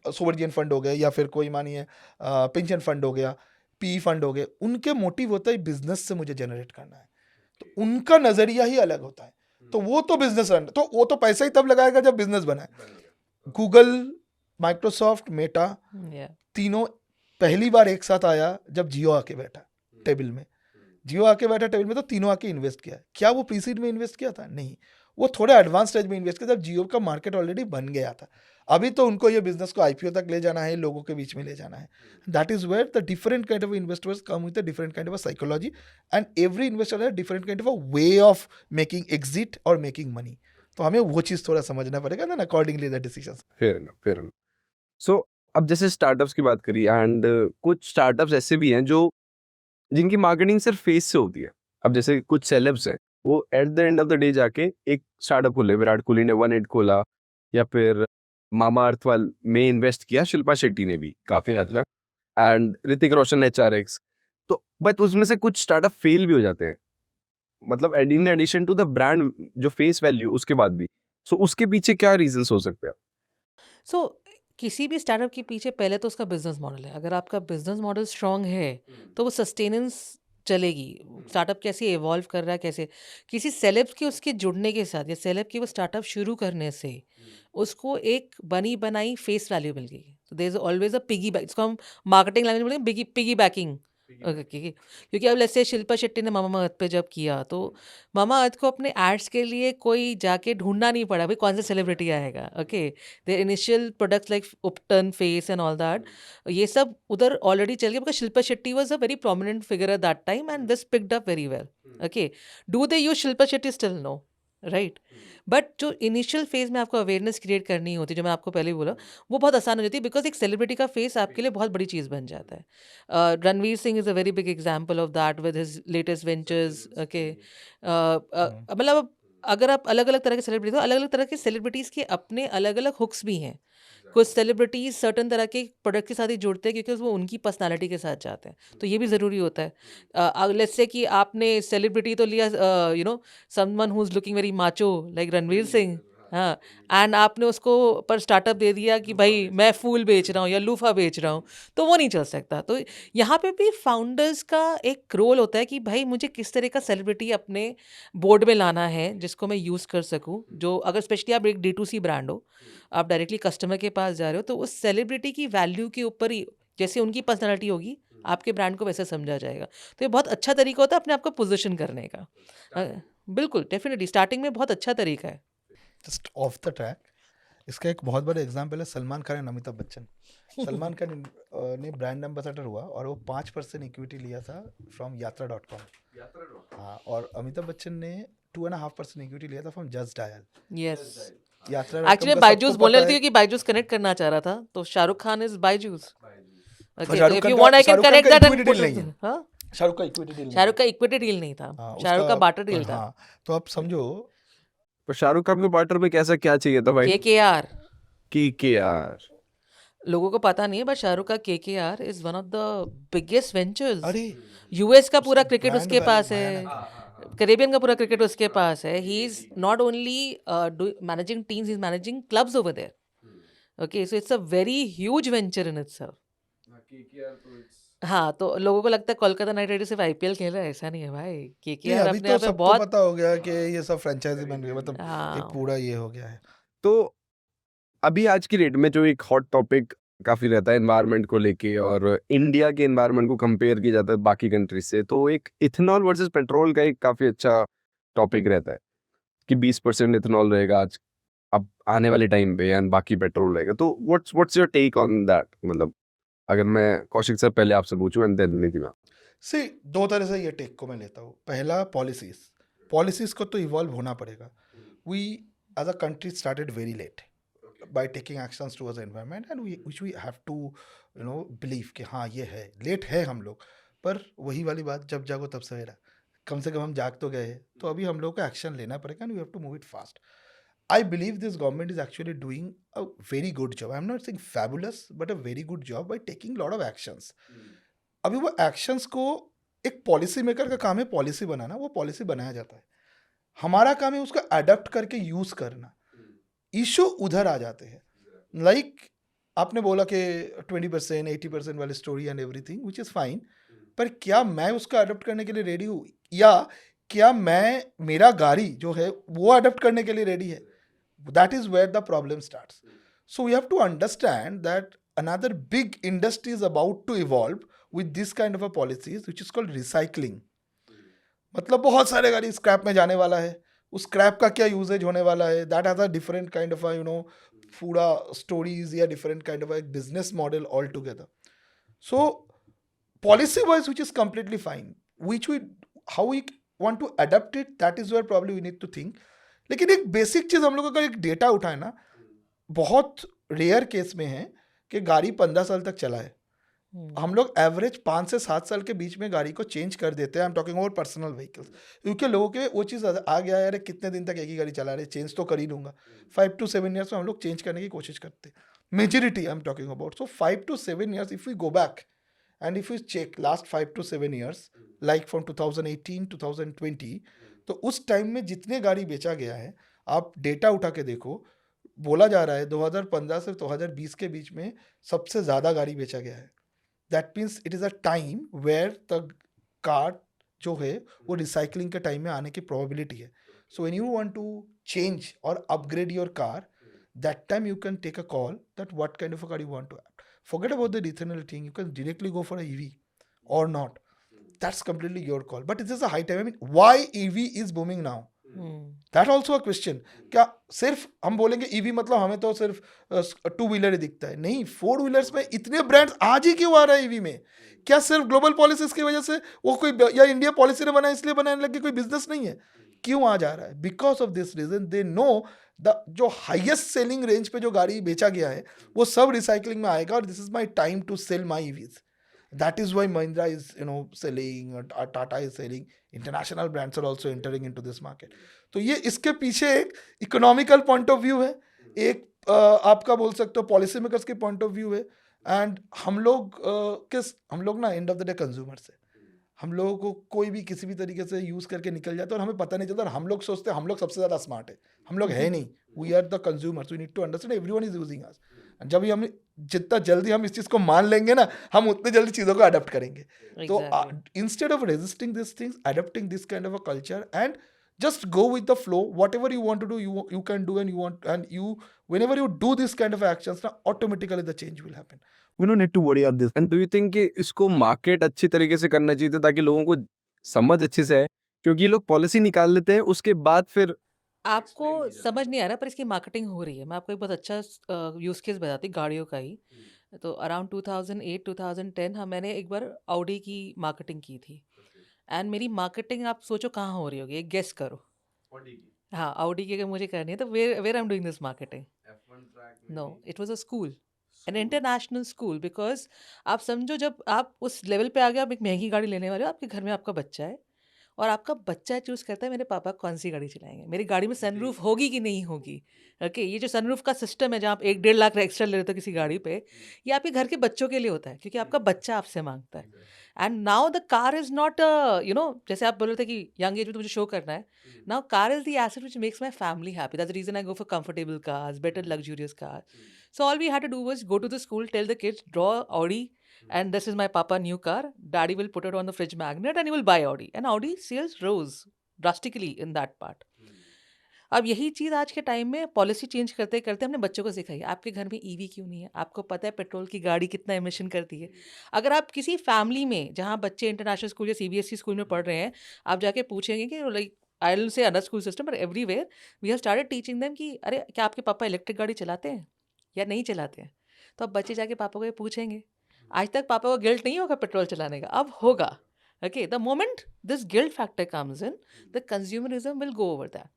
सोवरियन फंड हो गया, या फिर कोई मानिए पेंशन फंड हो गया, पी फंड हो गए, उनके मोटिव होता है बिजनेस से मुझे जनरेट करना है. तो उनका नजरिया ही अलग होता है. तो वो तो बिजनेस रन, तो वो तो पैसा ही तब लगाएगा जब बिजनेस बनाए. Google, Microsoft, Meta, Yeah. तीनों पहली बार एक साथ आया जब जियो आके बैठा टेबल में. जियो आके बैठा टेबल में तो तीनों आके इन्वेस्ट किया. क्या वो प्रीसीड में इन्वेस्ट किया था? नहीं, वो थोड़े एडवांस स्टेज में इन्वेस्ट किया जब जियो का मार्केट ऑलरेडी बन गया था. अभी तो उनको ये बिजनेस को आईपीओ तक ले जाना है, लोगों के बीच में ले जाना है. That is where the different kind of investors come with a different kind of psychology, and every investor has different kind of a way of making exit और मेकिंग मनी. तो हमें वो चीज़ थोड़ा समझना पड़ेगा ना, accordingly the decisions. Fair enough. So अब जैसे स्टार्टअप्स की बात करी एंड कुछ स्टार्टअप्स ऐसे भी हैं जो जिनकी मार्केटिंग सिर्फ फेस से होती है. अब जैसे कुछ सेलेब्स हैं, वो eight the end of the day जाके एक स्टार्टअप खोले. विराट कोहली ने 1-8 खोला, या फिर मामा अर्थ वाल में इन्वेस्ट किया शिल्पा शेट्टी ने भी काफी हद तक, एंड ऋतिक रोशन ने HRX. तो बट उसमें से कुछ स्टार्टअप फेल भी हो जाते हैं, मतलब in addition to the brand जो फेस वैल्यू उसके बाद भी. सो उसके पीछे क्या रीजंस हो सकते हैं? सो किसी भी स्टार्टअप के पीछे पहले तो उसका बिजनेस मॉडल है. अगर आपका बिजनेस मॉडल स्ट्रांग है तो वो सस्टेनेंस चलेगी. स्टार्टअप कैसे इवॉल्व कर रहा है, कैसे किसी सेलेब के उसके जुड़ने के साथ या सेलेब के वो स्टार्टअप शुरू करने से उसको एक बनी बनाई फेस वैल्यू मिल गई. तो there is always a piggy back. इसको हम मार्केटिंग लैंग्वेज में बोलेंगे पिगी बैकिंग. क्योंकि अब जैसे शिल्पा शेट्टी ने मामा अर्थ पे जब किया तो मामा अर्थ को अपने एड्स के लिए कोई जाके ढूंढना नहीं पड़ा भाई कौन सा सेलिब्रिटी आएगा. Okay, their initial products like उपटन फेस एंड ऑल दैट, ये सब उधर ऑलरेडी चल गया because Shilpa Shetty was a very prominent figure at that time and this picked up very well. Okay, do they use Shilpa Shetty still? No, right. But जो initial phase में आपको awareness create करनी होती है, जो मैं आपको पहले ही बोला, वो बहुत आसान हो जाती है बिकॉज एक सेलिब्रिटी का फेस आपके लिए बहुत बड़ी चीज़ बन जाता है. Ranveer Singh is a very big example of that with his latest ventures. Okay, मतलब अगर आप अलग अलग तरह के सेलिब्रिटी, तो अलग अलग तरह के सेलिब्रिटीज़ के अपने अलग अलग हुक्स भी हैं. कुछ सेलिब्रिटीज सर्टन तरह के प्रोडक्ट के साथ ही जुड़ते हैं क्योंकि वो उनकी पर्सनालिटी के साथ जाते हैं. तो ये भी ज़रूरी होता है. लेट्स से कि आपने सेलिब्रिटी तो लिया, someone who is looking very macho like Ranveer Singh, हाँ, एंड आपने उसको पर स्टार्टअप दे दिया कि भाई मैं फूल बेच रहा हूँ या लूफा बेच रहा हूँ, तो वो नहीं चल सकता. तो यहाँ पे भी फाउंडर्स का एक रोल होता है कि भाई मुझे किस तरह का सेलिब्रिटी अपने बोर्ड में लाना है जिसको मैं यूज़ कर सकूँ. जो अगर स्पेशली आप एक D2C ब्रांड हो, आप डायरेक्टली कस्टमर के पास जा रहे हो, तो उस सेलिब्रिटी की वैल्यू के ऊपर ही जैसे उनकी पर्सनालिटी होगी आपके ब्रांड को वैसे समझा जाएगा. तो ये बहुत अच्छा तरीका होता है अपने आप को पोजीशन करने का. बिल्कुल, डेफिनेटली स्टार्टिंग में बहुत अच्छा तरीका है. जस्ट ऑफ द ट्रैक, इसका एक बहुत बड़ा एग्जाम्पल है सलमान खान एंड अमिताभ बच्चन. सलमान खान ने ब्रांड एम्बेसडर हुआ और वो 5% इक्विटी लिया था फ्रॉम यात्रा.com. हाँ, और अमिताभ बच्चन ने 2.5% इक्विटी लिया था फ्रॉम जस्ट डायल. यस, यात्रा एक्चुअली बायजूस बोलने रही थी कि बायजूस कनेक्ट करना चाह रहा था, तो शाहरुख खान इज बायजूस. ओके, तो if you want I can connect that and put it. हां, शाहरुख का इक्विटी डील शाहरुख का इक्विटी डील नहीं था, शाहरुख का बार्टर डील था. हाँ, तो आप समझो. पर शाहरुख खान को पार्टनर में कैसा क्या चाहिए था भाई? KKR. KKR लोगों को पता नहीं है बट शाहरुख का KKR is one of the biggest ventures. अरे यूएस का पूरा क्रिकेट brand उसके value पास भयानक है, करेबियन का पूरा क्रिकेट उसके पास है. He is not only managing teams, he is managing clubs over there. Okay, so it's a very huge venture in itself. हाँ, तो लोगों को लगता है कोलकाता नाइट राइडर्स सिर्फ IPL खेल रहा है, ऐसा नहीं है भाई. नहीं, KKR अभी अपने तो आप में सबको बहुत, पता हो गया कि ये सब फ्रेंचाइजी बन गई, मतलब एक हाँ, पूरा ये हो गया है. तो अभी आज की डेट में जो एक हॉट टॉपिक काफी रहता है एनवायरनमेंट को लेके, और इंडिया के एनवायरनमेंट को कंपेयर किया जाता है बाकी कंट्रीज से, तो एक इथेनॉल वर्सेस पेट्रोल का एक काफी अच्छा टॉपिक रहता है कि 20% इथेनॉल रहेगा आज अब आने वाले टाइम पे एंड बाकी पेट्रोल रहेगा. तो what's your take on that? मतलब अगर मैं कौशिक सर पहले आपसे पूछूं and then Nidhi ma'am. See, दो तरह से ये टेक को मैं लेता हूँ. पहला, पॉलिसीज को तो इवॉल्व होना पड़ेगा. We as a country started very late by taking actions towards the environment, and which we have to believe कि हाँ ये है, लेट है हम लोग, पर वही वाली बात, जब जागो तब सवेरा, कम से कम हम जाग तो गए हैं, तो अभी हम लोग को एक्शन लेना पड़ेगा, and we have to move it fast. I believe this government is actually doing a very good job. I'm not saying fabulous, but a very good job by taking a lot of actions. अभी वो actions को, एक policy maker का काम है policy बनाना, वो policy बनाया जाता है. हमारा काम है उसको अडेप्ट करके यूज करना. इशू उधर आ जाते हैं. लाइक आपने बोला कि 20%, 80% वाली story and everything, which is fine, पर क्या मैं उसको अडेप्ट करने के लिए रेडी हूँ, या क्या मैं, मेरा गाड़ी जो है वो अडेप्ट करने के लिए रेडी है? That is where the problem starts. So we have to understand that another big industry is about to evolve with this kind of a policies, which is called recycling. मतलब बहुत सारे गाड़ी scrap में जाने वाला है. उस स्क्रैप का क्या यूजेज होने वाला है, that has a different kind of पूरा स्टोरीज या different kind of business model all together. So policy wise, which is completely fine, which we, how we want to adapt it, that is where probably we need to think. लेकिन एक basic चीज हम लोग अगर एक data उठाए ना, बहुत रेयर केस में है कि गाड़ी 15 साल तक चला है. हम लोग एवरेज 5 से 7 साल के बीच में गाड़ी को चेंज कर देते हैं. आई am talking about personal vehicles, क्योंकि लोगों के वो चीज़ आ गया है, अरे कितने दिन तक एक ही गाड़ी चला रहे, चेंज तो कर ही लूंगा. 5 to 7 ईयर्स में हम लोग चेंज करने की कोशिश करते हैं, majority I am talking about. So 5 to 7 years, if we go back and if you check last 5 to 7 years, like from 2018 2020, तो उस टाइम में जितने गाड़ी बेचा गया है, आप डेटा उठा के देखो, बोला जा रहा है 2015 से 2020 के बीच में सबसे ज़्यादा गाड़ी बेचा गया है. That means it is a time where the car जो है वो रिसाइकलिंग के टाइम में आने की प्रोबेबिलिटी है. So when you want to change और upgrade your car, that time you can take a call that what kind of a car you want to have. Forget about the ethanol thing, you can directly go for a EV or not. That's completely your call. But it is a high time. I mean, why EV is booming now? That also a question. क्या सिर्फ हम बोलेंगे EV मतलब हमें तो सिर्फ 2 wheeler ही दिखता है? नहीं, 4 व्हीलर्स में इतने ब्रांड्स आज ही क्यों आ रहा है EV में? क्या सिर्फ ग्लोबल पॉलिसीज की वजह से वो कोई, या इंडिया पॉलिसी ने बनाया इसलिए बनाने लगे, कोई बिजनेस नहीं है? क्यों आ जा रहा है? Because of this reason they know जो हाईएस्ट सेलिंग रेंज पे जो गाड़ी बेचा गया है वो सब रिसाइकलिंग में आएगा, और this is my time to sell my EVs. That is why Mahindra is selling, Tata is selling, international brands are also entering into this market. तो ये इसके पीछे एक इकोनॉमिकल पॉइंट ऑफ व्यू है, एक आपका बोल सकते हो पॉलिसी मेकर्स के पॉइंट ऑफ व्यू है, एंड हम लोग ना end of the day consumers है. हम लोगों को कोई भी किसी भी तरीके से यूज़ करके निकल जाता है और हमें पता नहीं चलता, और हम लोग सोचते हैं हम लोग सबसे ज़्यादा स्मार्ट है. हम लोग है नहीं. We are the consumers, we need to understand everyone is using us. जब भी हम जितना जल्दी हम इस चीज़ को मान लेंगे ना, हम उतने जल्दी चीज़ों को अडॉप्ट करेंगे. तो instead of resisting this things, adopting this kind of a culture and just go with the flow. Whatever you want to do, you can do, and you whenever you do this kind of actions, now automatically the change will happen. We don't need to worry about this. And do you think कि इसको market अच्छी तरीके से करना चाहिए ताकि लोगों को समझ अच्छे से है? क्योंकि ये लोग पॉलिसी निकाल लेते हैं, उसके बाद फिर आपको समझ नहीं आ रहा, पर इसकी मार्केटिंग हो रही है. मैं आपको एक बहुत अच्छा यूज केस बताती गाड़ियों का ही. तो अराउंड 2008-2010 मैंने एक बार ऑडी की मार्केटिंग की थी. एंड मेरी मार्केटिंग आप सोचो कहाँ हो रही होगी, एक गेस करो. हाँ, ऑडी की अगर मुझे करनी है तो where I am doing this marketing? No, it was a school, an international school. Because आप समझो, जब आप उस लेवल पे आ गए, आप एक महंगी गाड़ी लेने वाले हो, आपके घर में आपका बच्चा है, और आपका बच्चा चूज करता है मेरे पापा कौन सी गाड़ी चलाएंगे, मेरी गाड़ी में सनरूफ होगी कि नहीं होगी. ओके, ये जो सनरूफ का सिस्टम है, जहाँ आप 1-1.5 लाख एक्स्ट्रा ले लेते हो किसी गाड़ी पे, ये आपके घर के बच्चों के लिए होता है, क्योंकि आपका बच्चा आपसे मांगता है. And now the car is not जैसे आप बोल रहे थे कि यंग एज में तो मुझे शो करना है. Now car is the asset which makes my family happy. That's the reason I go for comfortable cars, better luxurious car. So all we had to do was go to the school, tell the kids, draw Audi, and this is my papa new car. Daddy will put it on the fridge magnet and he will buy Audi. And Audi sales rose drastically in that part. अब यही चीज़ आज के time में policy change करते करते हमने बच्चों को सिखाई. आपके घर में ईवी क्यों नहीं है? आपको पता है पेट्रोल की गाड़ी कितना एमिशन करती है? अगर आप किसी फैमिली में जहाँ बच्चे इंटरनेशनल स्कूल या CBSE स्कूल में पढ़ रहे हैं, आप जाके पूछेंगे कि like I will say other school system, but everywhere we have started teaching them कि अरे क्या आपके पापा इलेक्ट्रिक गाड़ी चलाते हैं या नहीं चलाते हैं? तो अब बच्चे जाके पापा को ये पूछेंगे. आज तक पापा को गिल्ट नहीं होगा पेट्रोल चलाने का, अब होगा. Okay, the moment this guilt factor comes in, the consumerism will go over that.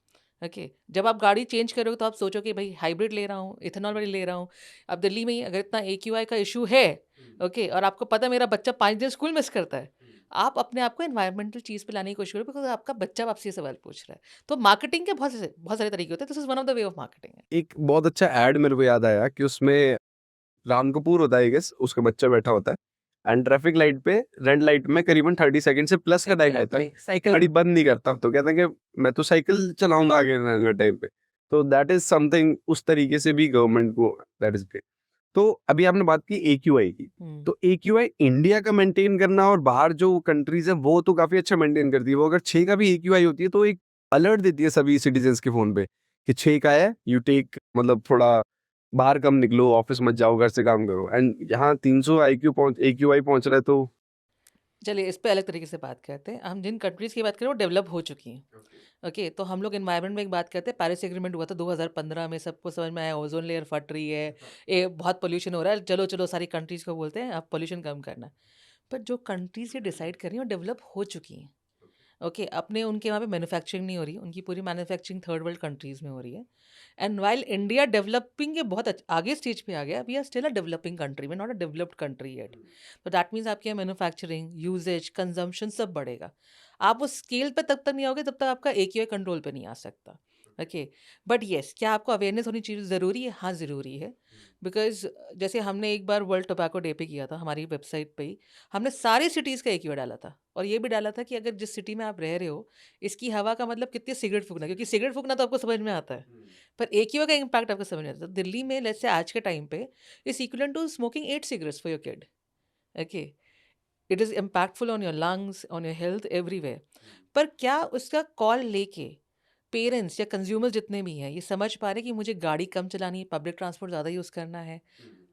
Okay, जब आप गाड़ी चेंज करोगे तो आप सोचो कि भाई हाइब्रिड ले रहा हूँ, इथेनॉल वाली ले रहा हूँ. अब दिल्ली में अगर इतना AQI का इशू है, ओके, और आपको पता है मेरा बच्चा 5 दिन स्कूल मिस करता है, आप अपने आप को एनवायरमेंटल चीज़ पे लाने की कोशिश करो, बिकॉज आपका बच्चा आपसे सवाल पूछ रहा है। तो मार्केटिंग के बहुत सारे तरीके होते हैं, this is one of the way of marketing. एक बहुत अच्छा एड मेरे को याद आया कि उसमें राम कपूर होता है, I guess, उसका बच्चा बैठा होता है एंड ट्रैफिक लाइट पे, रेड लाइट में करीबन 30 सेकंड से प्लस का टाइम होता है, साइकिल गाड़ी बंद नहीं करता, तो कहते हैं कि मैं तो साइकिल चलाऊंगा आगे टाइम पे। तो दैट इज समथिंग, उस तरीके से भी गवर्नमेंट को, दैट इज ग्रेट। तो अभी आपने बात की AQI की, तो AQI इंडिया का मेंटेन करना और बाहर जो कंट्रीज है वो तो काफी अच्छा मेंटेन करती है। वो अगर 6 का भी AQI होती है तो एक अलर्ट देती है सभी सिटीजन्स के फोन पे कि 6 का है, यू टेक, मतलब थोड़ा बाहर कम निकलो, ऑफिस मत जाओ, घर से काम करो। एंड यहाँ 300 AQI पहुंच रहा है, तो चलिए इस पे अलग तरीके से बात करते हैं। हम जिन कंट्रीज़ की बात करें वो डेवलप हो चुकी हैं। ओके, तो हम लोग एनवायरनमेंट में एक बात करते हैं। पेरिस एग्रीमेंट हुआ था 2015 में, सबको समझ में आया ओजोन लेयर फट रही है, ये बहुत पोल्यूशन हो रहा है, चलो चलो सारी कंट्रीज़ को बोलते हैं अब पोल्यूशन कम करना। पर जो कंट्रीज़ ये डिसाइड कर रही हैं वो डेवलप हो चुकी हैं। ओके, अपने उनके वहाँ पे मैन्युफैक्चरिंग नहीं हो रही, उनकी पूरी मैन्युफैक्चरिंग थर्ड वर्ल्ड कंट्रीज़ में हो रही है। एंड वाइल इंडिया डेवलपिंग के बहुत आगे स्टेज पे आ गया, we are still a developing country में, not a developed country yet. तो दैट मीन्स आपके यहाँ मैन्युफैक्चरिंग, यूजेज, कंजम्पशन सब बढ़ेगा। आप उस स्केल पे तब तक नहीं आओगे जब तक आपका AQI कंट्रोल पे नहीं आ सकता। ओके, बट येस, क्या आपको अवेयरनेस होनी चाहिए, ज़रूरी है? हाँ ज़रूरी है, बिकॉज जैसे हमने एक बार वर्ल्ड टोबैको डे पे किया था हमारी वेबसाइट पे ही, हमने सारी सिटीज़ का AQI डाला था, और ये भी डाला था कि अगर जिस सिटी में आप रह रहे हो, इसकी हवा का मतलब कितनी सिगरेट फूकना, क्योंकि सिगरेट फूकना तो आपको समझ में आता है, पर AQI का इम्पैक्ट आपको समझ में आता है। तो दिल्ली में लेट्स से आज के टाइम पे is equal to smoking 8 cigarettes for your kid. Okay, it is impactful on your lungs, on your health, everywhere. पर क्या उसका कॉल लेके पेरेंट्स या कंज्यूमर जितने भी हैं ये समझ पा रहे कि मुझे गाड़ी कम चलानी है, पब्लिक ट्रांसपोर्ट ज़्यादा यूज़ करना है?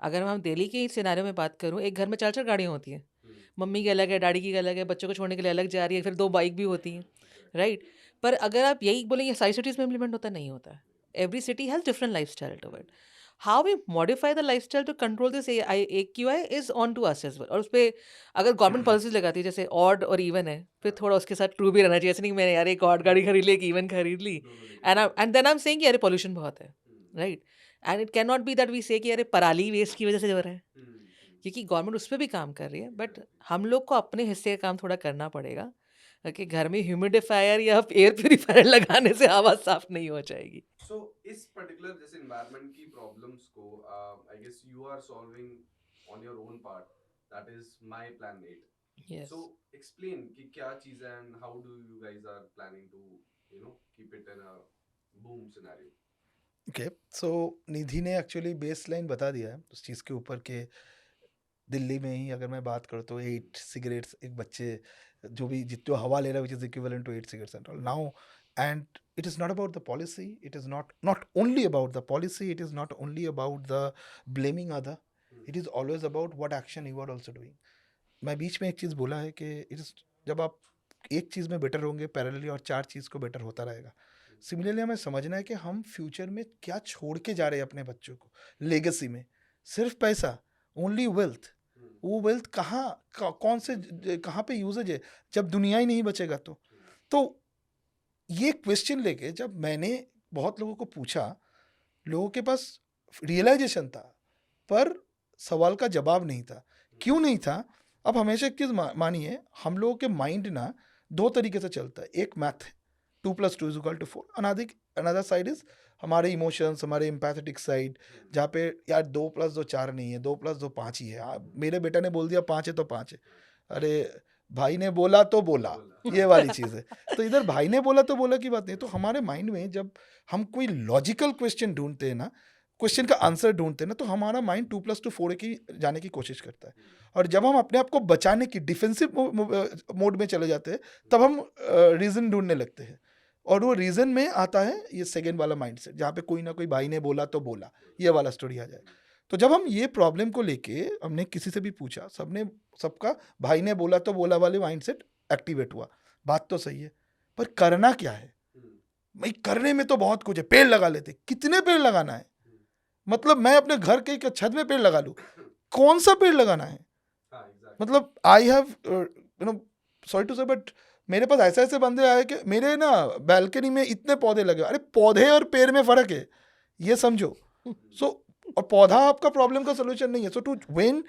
अगर हम दिल्ली के सिनेरियो में बात करूँ, एक घर में 4-4 गाड़ियाँ होती हैं, मम्मी की अलग है, डैडी की अलग है, बच्चों को छोड़ने के लिए अलग जा रही है, फिर 2 बाइक भी होती हैं, राइट? पर अगर आप यही बोलें ये सारी सिटीज़ में इम्प्लीमेंट होता, नहीं होता है। Every city has different lifestyle to it. How we modify the lifestyle to control this AQI is on to us as well. और उस पे अगर गवर्नमेंट पॉलिसीज लगाती है जैसे ऑड और इवन है, फिर थोड़ा उसके साथ ट्रू भी रहना चाहिए। ऐसे नहीं कि मैंने यार एक ऑड गाड़ी खरीद ली, एक इवन खरीद ली, and then I am saying कि अरे पॉल्यूशन बहुत है, right? And it can not be that we say कि अरे पराली वेस्ट की वजह से हो रहा है, क्योंकि गवर्नमेंट उस पर भी काम कर रही है, बट हम लोग को अपने हिस्से का काम थोड़ा करना पड़ेगा कि घर में ह्यूमिडिफायर या एयर प्यूरीफायर लगाने से हवा साफ नहीं हो जाएगी। सो इस पर्टिकुलर जैसे एनवायरनमेंट की प्रॉब्लम्स को I guess you are solving on your own part, that is my plan 8। Yes, so explain कि क्या चीज है and how do you guys are planning to keep it in a boom scenario. Okay, so Nidhi ने actually base line बता दिया है उस चीज़ के ऊपर के दिल्ली में ही अगर मैं बात करूँ तो 8 सिगरेट्स एक बच्चे जो भी जो हवा ले रहा है which is equivalent to 8 cigarettes and all now. And it is not about the policy, it is not only about the policy, it is not only about the blaming other, it is always about what action you are also doing. मैं बीच में एक चीज़ बोला है कि it is जब आप एक चीज़ में बेटर होंगे पैरेलली और 4 चीज़ को बेटर होता रहेगा। सिमिलरली हमें समझना है कि हम फ्यूचर में क्या छोड़ के जा रहे हैं अपने बच्चों को लेगेसी में। सिर्फ पैसा, ओनली वेल्थ, वो वेल्थ कौन से कहाँ पे यूजेज है जब दुनिया ही नहीं बचेगा तो ये क्वेश्चन लेके जब मैंने बहुत लोगों को पूछा, लोगों के पास रियलाइजेशन था पर सवाल का जवाब नहीं था। क्यों नहीं था? अब हमेशा एक चीज़ मानिए, हम लोगों के माइंड ना 2 तरीके से चलता है। एक मैथ है 2+2=4, अनदर साइड इज हमारे इमोशंस, हमारे एम्पैथेटिक साइड, जहाँ पे यार 2+2 4 नहीं है, 2+2 5 ही है। मेरे बेटा ने बोल दिया 5 है तो 5 है, अरे भाई ने बोला तो बोला, ये वाली चीज़ है। तो इधर भाई ने बोला तो बोला की बात नहीं। तो हमारे माइंड में जब हम कोई लॉजिकल क्वेश्चन ढूंढते हैं ना, क्वेश्चन का आंसर ढूंढते हैं ना, तो हमारा माइंड 2+2 4 की जाने की कोशिश करता है। और जब हम अपने आप को बचाने की डिफेंसिव मोड में चले जाते हैं तब हम रीज़न ढूंढने लगते हैं। और वो रीज़न में आता है ये सेकेंड वाला माइंड सेट, जहाँ पे कोई ना कोई भाई ने बोला तो बोला, ये वाला स्टोरी आ जाए। तो जब हम ये प्रॉब्लम को लेके हमने किसी से भी पूछा, सबका भाई ने बोला तो बोला वाले माइंड सेट एक्टिवेट हुआ। बात तो सही है, पर करना क्या है? भाई करने में तो बहुत कुछ है। पेड़ लगा लेते, कितने पेड़ लगाना है? मतलब मैं अपने घर के छत में पेड़ लगा लूं, कौन सा पेड़ लगाना है? मतलब आई हैव सॉरी टू से बट मेरे पास ऐसे बंदे आए कि मेरे ना बैल्कनी में इतने पौधे लगे। अरे पौधे और पेड़ में फर्क है, ये समझो। सो और पौधा आपका प्रॉब्लम का सोल्यूशन नहीं है। सो टू वेन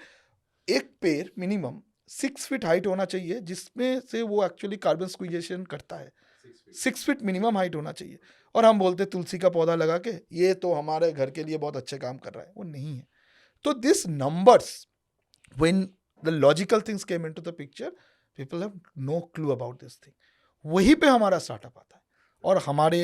एक पेड़ मिनिमम 6 फीट हाइट होना चाहिए, जिसमें से वो एक्चुअली कार्बन स्क्वीजेशन करता है। 6 फीट मिनिमम हाइट होना चाहिए। और हम बोलते तुलसी का पौधा लगा के ये तो हमारे घर के लिए बहुत अच्छे काम कर रहा है, वो नहीं है। तो this numbers, when the logical things came into the picture, people have no clue about this thing. वहीं पे हमारा स्टार्टअप आता है, और हमारे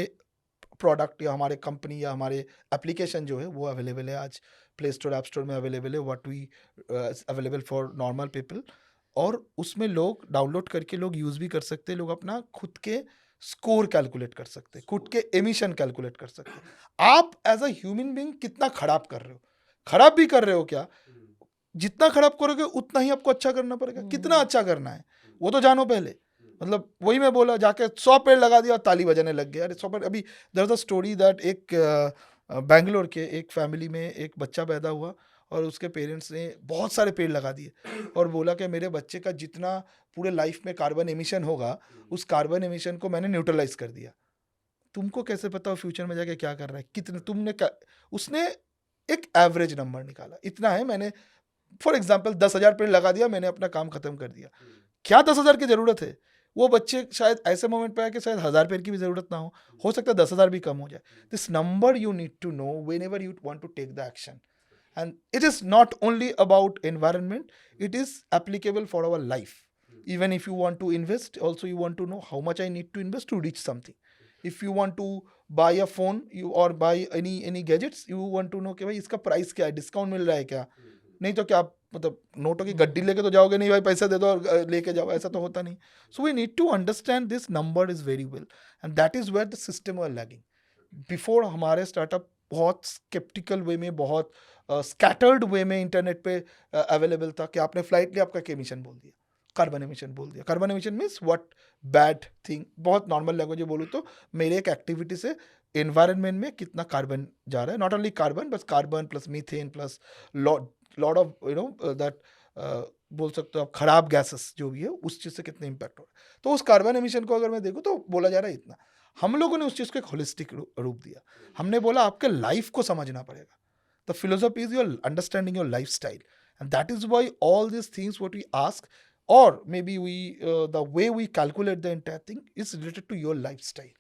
प्रोडक्ट या हमारे कंपनी या हमारे एप्लीकेशन जो है वो अवेलेबल है आज प्ले स्टोर, ऐप स्टोर में अवेलेबल है, what we available for normal people. और उसमें लोग डाउनलोड करके लोग यूज़ भी कर सकते हैं, लोग अपना खुद के स्कोर कैलकुलेट कर सकते हैं, खुद के एमिशन कैलकुलेट कर सकते हैं। आप एज अ ह्यूमन बीइंग कितना खराब कर रहे हो, खराब भी कर रहे हो क्या? जितना खराब करोगे उतना ही आपको अच्छा करना पड़ेगा। कितना अच्छा करना है वो तो जानो पहले। मतलब वही मैं बोला, जाके 100 पेड़ लगा दिया और ताली बजाने लग गया। अरे 100 पेड़, अभी there is a story that एक बैंगलोर के एक फैमिली में एक बच्चा पैदा हुआ और उसके पेरेंट्स ने बहुत सारे पेड़ लगा दिए और बोला कि मेरे बच्चे का जितना पूरे लाइफ में कार्बन एमिशन होगा, उस कार्बन एमिशन को मैंने न्यूट्रलाइज कर दिया। तुमको कैसे पता हो फ्यूचर में जाके क्या कर रहा है, कितने तुमने उसने एक एवरेज नंबर निकाला, इतना है मैंने, फॉर एग्जाम्पल 10,000 पेड़ लगा दिया, मैंने अपना काम खत्म कर दिया। क्या 10,000 की जरूरत है? वो बच्चे शायद ऐसे मोमेंट पे आए कि शायद 1,000 पेड़ की भी जरूरत ना हो सकता है 10,000 भी कम हो जाए। This number you need to know whenever you want to take the action, and it is not only about environment, it is applicable for our life. Even if you want to invest, also you want to know how much I need to invest to reach something. If you want to buy a phone, you or buy any gadgets, you want to know कि भाई इसका price क्या है, discount मिल रहा है क्या? नहीं तो क्या आप मतलब नोटों की गड्डी लेके तो जाओगे नहीं, भाई पैसा दे दो और लेके जाओ, ऐसा तो होता नहीं। So we need to understand this number is very well, and that is where the system are lagging. Before हमारे स्टार्टअप बहुत स्केप्टिकल वे में, बहुत स्कैटर्ड वे में इंटरनेट पे अवेलेबल था कि आपने फ्लाइट लिया, आपका एमिशन बोल दिया, कार्बन एमिशन बोल दिया। Carbon emission means what bad thing, बहुत नॉर्मल लैंग्वेज में बोलूँ तो मेरे एक एक्टिविटी से एनवायरनमेंट में कितना कार्बन जा रहा है, नॉट ओनली कार्बन बस carbon plus methane plus lot of that बोल सकते हो आप खराब गैसेस जो भी है, उस चीज़ से कितना इम्पैक्ट हो रहा है। तो उस कार्बन एमिशन को अगर मैं देखूँ तो बोला जा रहा है इतना। हम लोगों ने उस चीज़ को एक होलिस्टिक रूप दिया। हमने बोला आपके लाइफ को समझना पड़ेगा। The philosophy is your understanding your life style, and that is why all this things what we ask, or maybe we the way we calculate the entire thing is related to your lifestyle,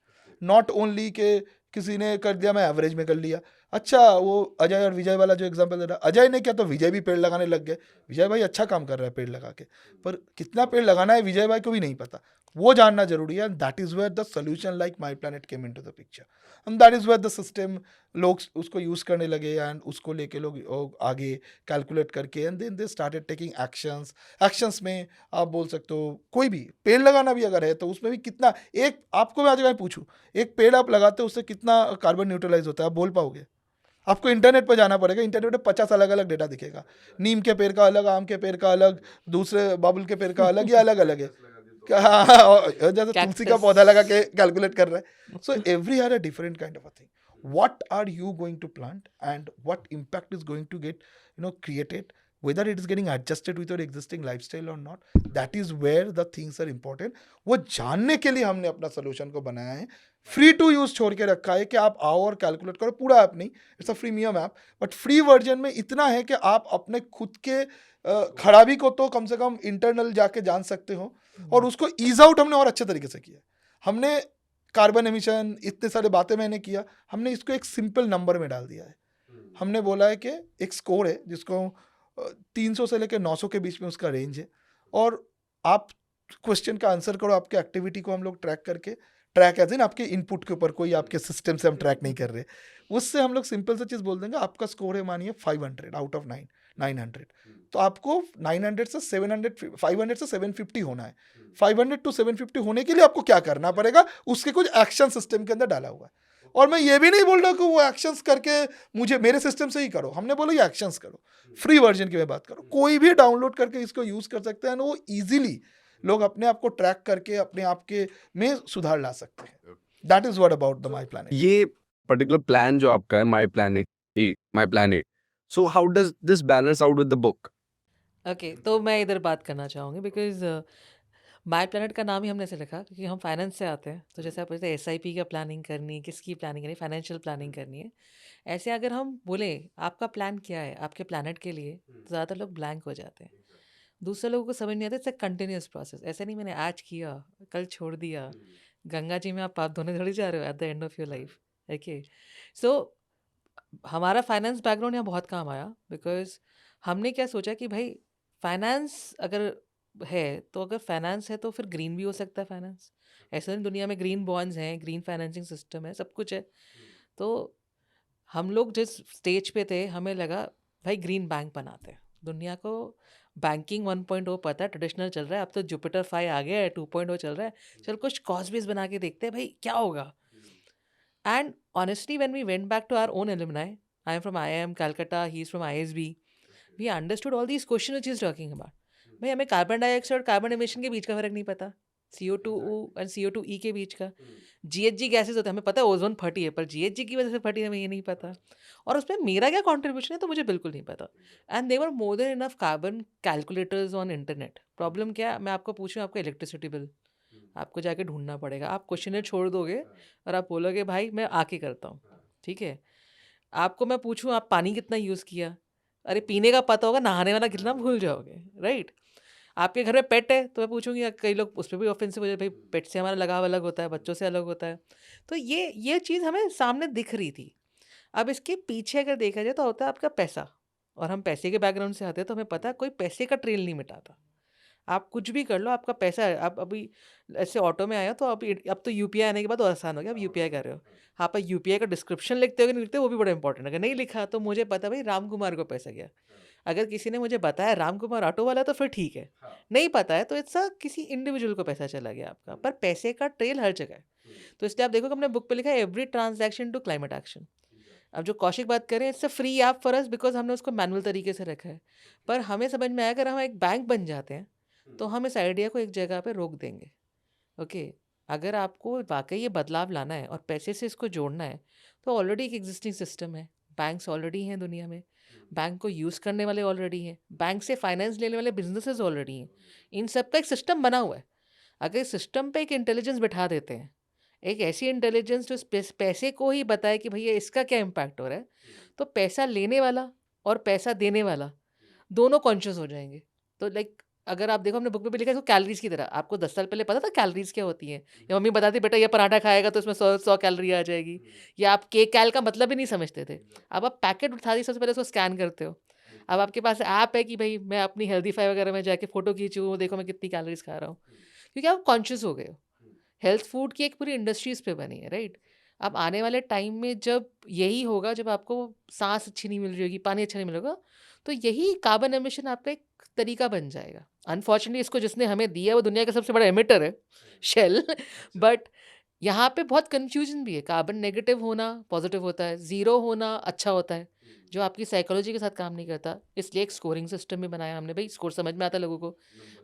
not only के किसी ने कर दिया मैं average में कर लिया। अच्छा वो अजय और विजय वाला जो एग्जांपल दे रहा, अजय ने क्या तो विजय भी पेड़ लगाने लग गए। विजय भाई अच्छा काम कर रहा है पेड़ लगा के, पर कितना पेड़ लगाना है विजय भाई को भी नहीं पता, वो जानना जरूरी है। That is where the solution like my planet came into the picture, and that is where the system लोग उसको यूज करने लगे, एंड उसको लेके लोग आगे कैलकुलेट करके and then they started taking actions में आप बोल सकते हो कोई भी पेड़ लगाना भी अगर है तो उसमें भी कितना, एक आपको मैं आज मैं पूछूं एक पेड़ आप लगाते हो उससे कितना कार्बन न्यूट्रलाइज होता है, आप बोल पाओगे? आपको इंटरनेट पर जाना पड़ेगा, इंटरनेट पे 50 अलग अलग डेटा दिखेगा, नीम के पेड़ का अलग, आम के पेड़ का अलग, दूसरे बाबुल के पेड़ का अलग, ये अलग अलग है। जैसे तुलसी का पौधा लगा के कैलकुलेट कर रहा है। So every are a different kind of a thing, what are you going to plant and what impact is going to get created, whether it is getting adjusted with your existing lifestyle or not, that is where the things are important। वो जानने के लिए हमने अपना solution को बनाया है, free to use छोड़ के रखा है कि आप आओ और कैलकुलेट करो। पूरा ऐप नहीं, it's a freemium app, but free version में इतना है कि आप अपने खुद के खराबी को तो कम से कम इंटरनल जाके जान सकते हो, और उसको ईज आउट हमने और अच्छे तरीके से किया। हमने कार्बन एमिशन इतने सारे बातें मैंने किया, हमने इसको एक सिंपल नंबर में डाल दिया है। हमने बोला है कि एक स्कोर है जिसको 300 से लेकर 900 के बीच में उसका रेंज है, और आप क्वेश्चन का आंसर करो, आपके एक्टिविटी को हम लोग ट्रैक करके, ट्रैक एज इन आपके इनपुट के ऊपर, कोई आपके सिस्टम से हम ट्रैक नहीं कर रहे, उससे हम लोग सिंपल सा चीज़ बोल देंगे आपका स्कोर है मानिए 500 आउट ऑफ 900, तो आपको 900 से 700, 500 से 750 होना है। 500 to 750 होने के लिए आपको क्या करना पड़ेगा, उसके कुछ एक्शन सिस्टम के अंदर डाला हुआ है। और मैं ये भी नहीं बोल रहा कि वो एक्शंस करके मुझे मेरे सिस्टम से ही करो, हमने बोला ये एक्शंस करो, फ्री वर्जन की मैं बात करूँ, कोई भी डाउनलोड करके इसको यूज कर सकते हैं, वो इजीली लोग अपने आप को ट्रैक करके अपने आप के में सुधार ला सकते हैं। That is what about the my planet. ये पर्टिकुलर प्लान जो आपका है my planet, so how does this balance out with the book? Okay, तो मैं इधर बात करना चाहूँगी बिकॉज माई प्लैनेट का नाम ही हमने ऐसे रखा क्योंकि हम फाइनेंस से आते हैं। तो जैसे आप बोलते हैं SIP का प्लानिंग करनी, किसकी प्लानिंग करनी, फाइनेंशियल प्लानिंग करनी है, ऐसे अगर हम बोले आपका प्लान क्या है आपके प्लानट के लिए, तो ज़्यादातर लोग ब्लैंक हो जाते हैं। दूसरे लोगों को समझ नहीं आता, इट्स अ कंटिन्यूअस प्रोसेस। ऐसा नहीं मैंने आज किया कल छोड़ दिया। गंगा जी में आप पाप धोने थोड़ी जा रहे हो at the end of your life. Okay, so हमारा फाइनेंस बैकग्राउंड यहाँ बहुत काम आया, बिकॉज हमने क्या सोचा कि भाई फाइनेंस अगर है तो अगर फाइनेंस है तो फिर ग्रीन भी हो सकता है फाइनेंस। ऐसा नहीं, दुनिया में ग्रीन बॉन्ड्स हैं, ग्रीन फाइनेंसिंग सिस्टम है, सब कुछ है। तो हम लोग जिस स्टेज पे थे हमें लगा भाई ग्रीन बैंक बनाते हैं। दुनिया को बैंकिंग 1.0 पता है, ट्रेडिशनल चल रहा है, अब तो जुपिटर 5 आ गया है, 2.0 चल रहा है, चल कुछ कॉस्ट बेस बना के देखते हैं भाई क्या होगा। And honestly, when we went back to our own alumni, I am from IIM Calcutta, he's from ISB, we understood all these questions which he's talking about. भाई हमें कार्बन डाइऑक्साइड और कार्बन एमिशन के बीच का फर्क नहीं पता, CO2 और CO2e के बीच का। GHG गैसेस होते हैं, हमें पता है ओजोन फटी है, पर GHG की वजह से फटी है, हमें ये नहीं पता। और उसमें मेरा क्या कॉन्ट्रीब्यूशन है तो मुझे बिल्कुल नहीं पता। And there more than enough carbon calculators on internet. Problem क्या है, मैं आपको पूछूँ, आपका इलेक्ट्रिसिटी बिल आपको जाके ढूंढना पड़ेगा। आप क्वेश्चन छोड़ दोगे और आप बोलोगे भाई मैं आके करता हूँ, ठीक है। आपको मैं पूछूं आप पानी कितना यूज़ किया, अरे पीने का पता होगा, नहाने वाला कितना भूल जाओगे, राइट। आपके घर में पेट है तो मैं पूछूंगी, कई लोग उस पर भी ऑफेंसिव हो जाए, भाई पेट से हमारा लगाव अलग होता है, बच्चों से अलग होता है। तो ये चीज़ हमें सामने दिख रही थी। अब इसके पीछे अगर देखा जाए तो होता है आपका पैसा, और हम पैसे के बैकग्राउंड से आते हैं तो हमें पता है कोई पैसे का ट्रेल नहीं मिटाता। आप कुछ भी कर लो, आपका पैसा है। आप अभी ऐसे ऑटो में आए हो तो अब तो यूपीआई आने के बाद और आसान हो गया, आप यूपीआई कर रहे हो। हाँ, पर यूपीआई का डिस्क्रिप्शन लिखते हो कि नहीं लिखते हो, वो भी बड़ा इंपॉर्टेंट है। अगर नहीं लिखा तो मुझे पता भाई राम कुमार को पैसा गया। अगर किसी ने मुझे बताया राम कुमार ऑटो वाला तो फिर ठीक है, नहीं पता है तो इट्स किसी इंडिविजुअल को पैसा चला गया आपका। पर पैसे का ट्रेल हर जगह है। तो इसलिए आप देखो कि हमने बुक पे लिखा है every transaction to climate action. अब जो कौशिक बात कर रहे हैं, it's a free app for us because हमने उसको मैनुअल तरीके से रखा है। पर हमें समझ में आया अगर हम एक बैंक बन जाते हैं तो हम इस आइडिया को एक जगह पे रोक देंगे। ओके, अगर आपको वाकई ये बदलाव लाना है और पैसे से इसको जोड़ना है तो ऑलरेडी एक एग्जिस्टिंग सिस्टम है, बैंक्स ऑलरेडी हैं दुनिया में, बैंक को यूज़ करने वाले ऑलरेडी हैं, बैंक से फाइनेंस लेने वाले बिजनेसेस ऑलरेडी हैं, इन सब का एक सिस्टम बना हुआ है। अगर इस सिस्टम पे एक इंटेलिजेंस बिठा देते हैं, एक ऐसी इंटेलिजेंस जो इस पैसे को ही बताए कि भैया इसका क्या इम्पैक्ट हो रहा है, तो पैसा लेने वाला और पैसा देने वाला दोनों कॉन्शियस हो जाएंगे। तो लाइक अगर आप देखो हमने बुक में भी लिखा है इसको कैलोरीज की तरह। आपको 10 साल पहले पता था कैलोरीज क्या होती है? या मम्मी बताती बेटा ये पराठा खाएगा तो इसमें 100 कैलोरी आ जाएगी, या आप के कैल का मतलब भी नहीं समझते थे। अब आप पैकेट उठा दी, सबसे पहले उसको स्कैन करते हो। अब आपके पास ऐप है कि भाई मैं अपनी हेल्दीफाई वगैरह में जाके फोटो खींचूँ, देखो मैं कितनी कैलोरीज खा रहा हूँ, क्योंकि आप कॉन्शियस हो गए हो। हेल्थ फूड की एक पूरी इंडस्ट्री इस पे बनी है, राइट। अब आने वाले टाइम में जब यही होगा, जब आपको सांस अच्छी नहीं मिल रही होगी, पानी अच्छा नहीं मिलेगा, तो यही कार्बन एमिशन आपका एक तरीका बन जाएगा। अनफॉर्चुनेटली इसको जिसने हमें दिया वो दुनिया का सबसे बड़ा एमिटर है, शेल। बट यहाँ पे बहुत कंफ्यूजन भी है। कार्बन नेगेटिव होना पॉजिटिव होता है, ज़ीरो होना अच्छा होता है, जो आपकी साइकोलॉजी के साथ काम नहीं करता। इसलिए एक स्कोरिंग सिस्टम भी बनाया हमने, भाई स्कोर समझ में आता है लोगों को।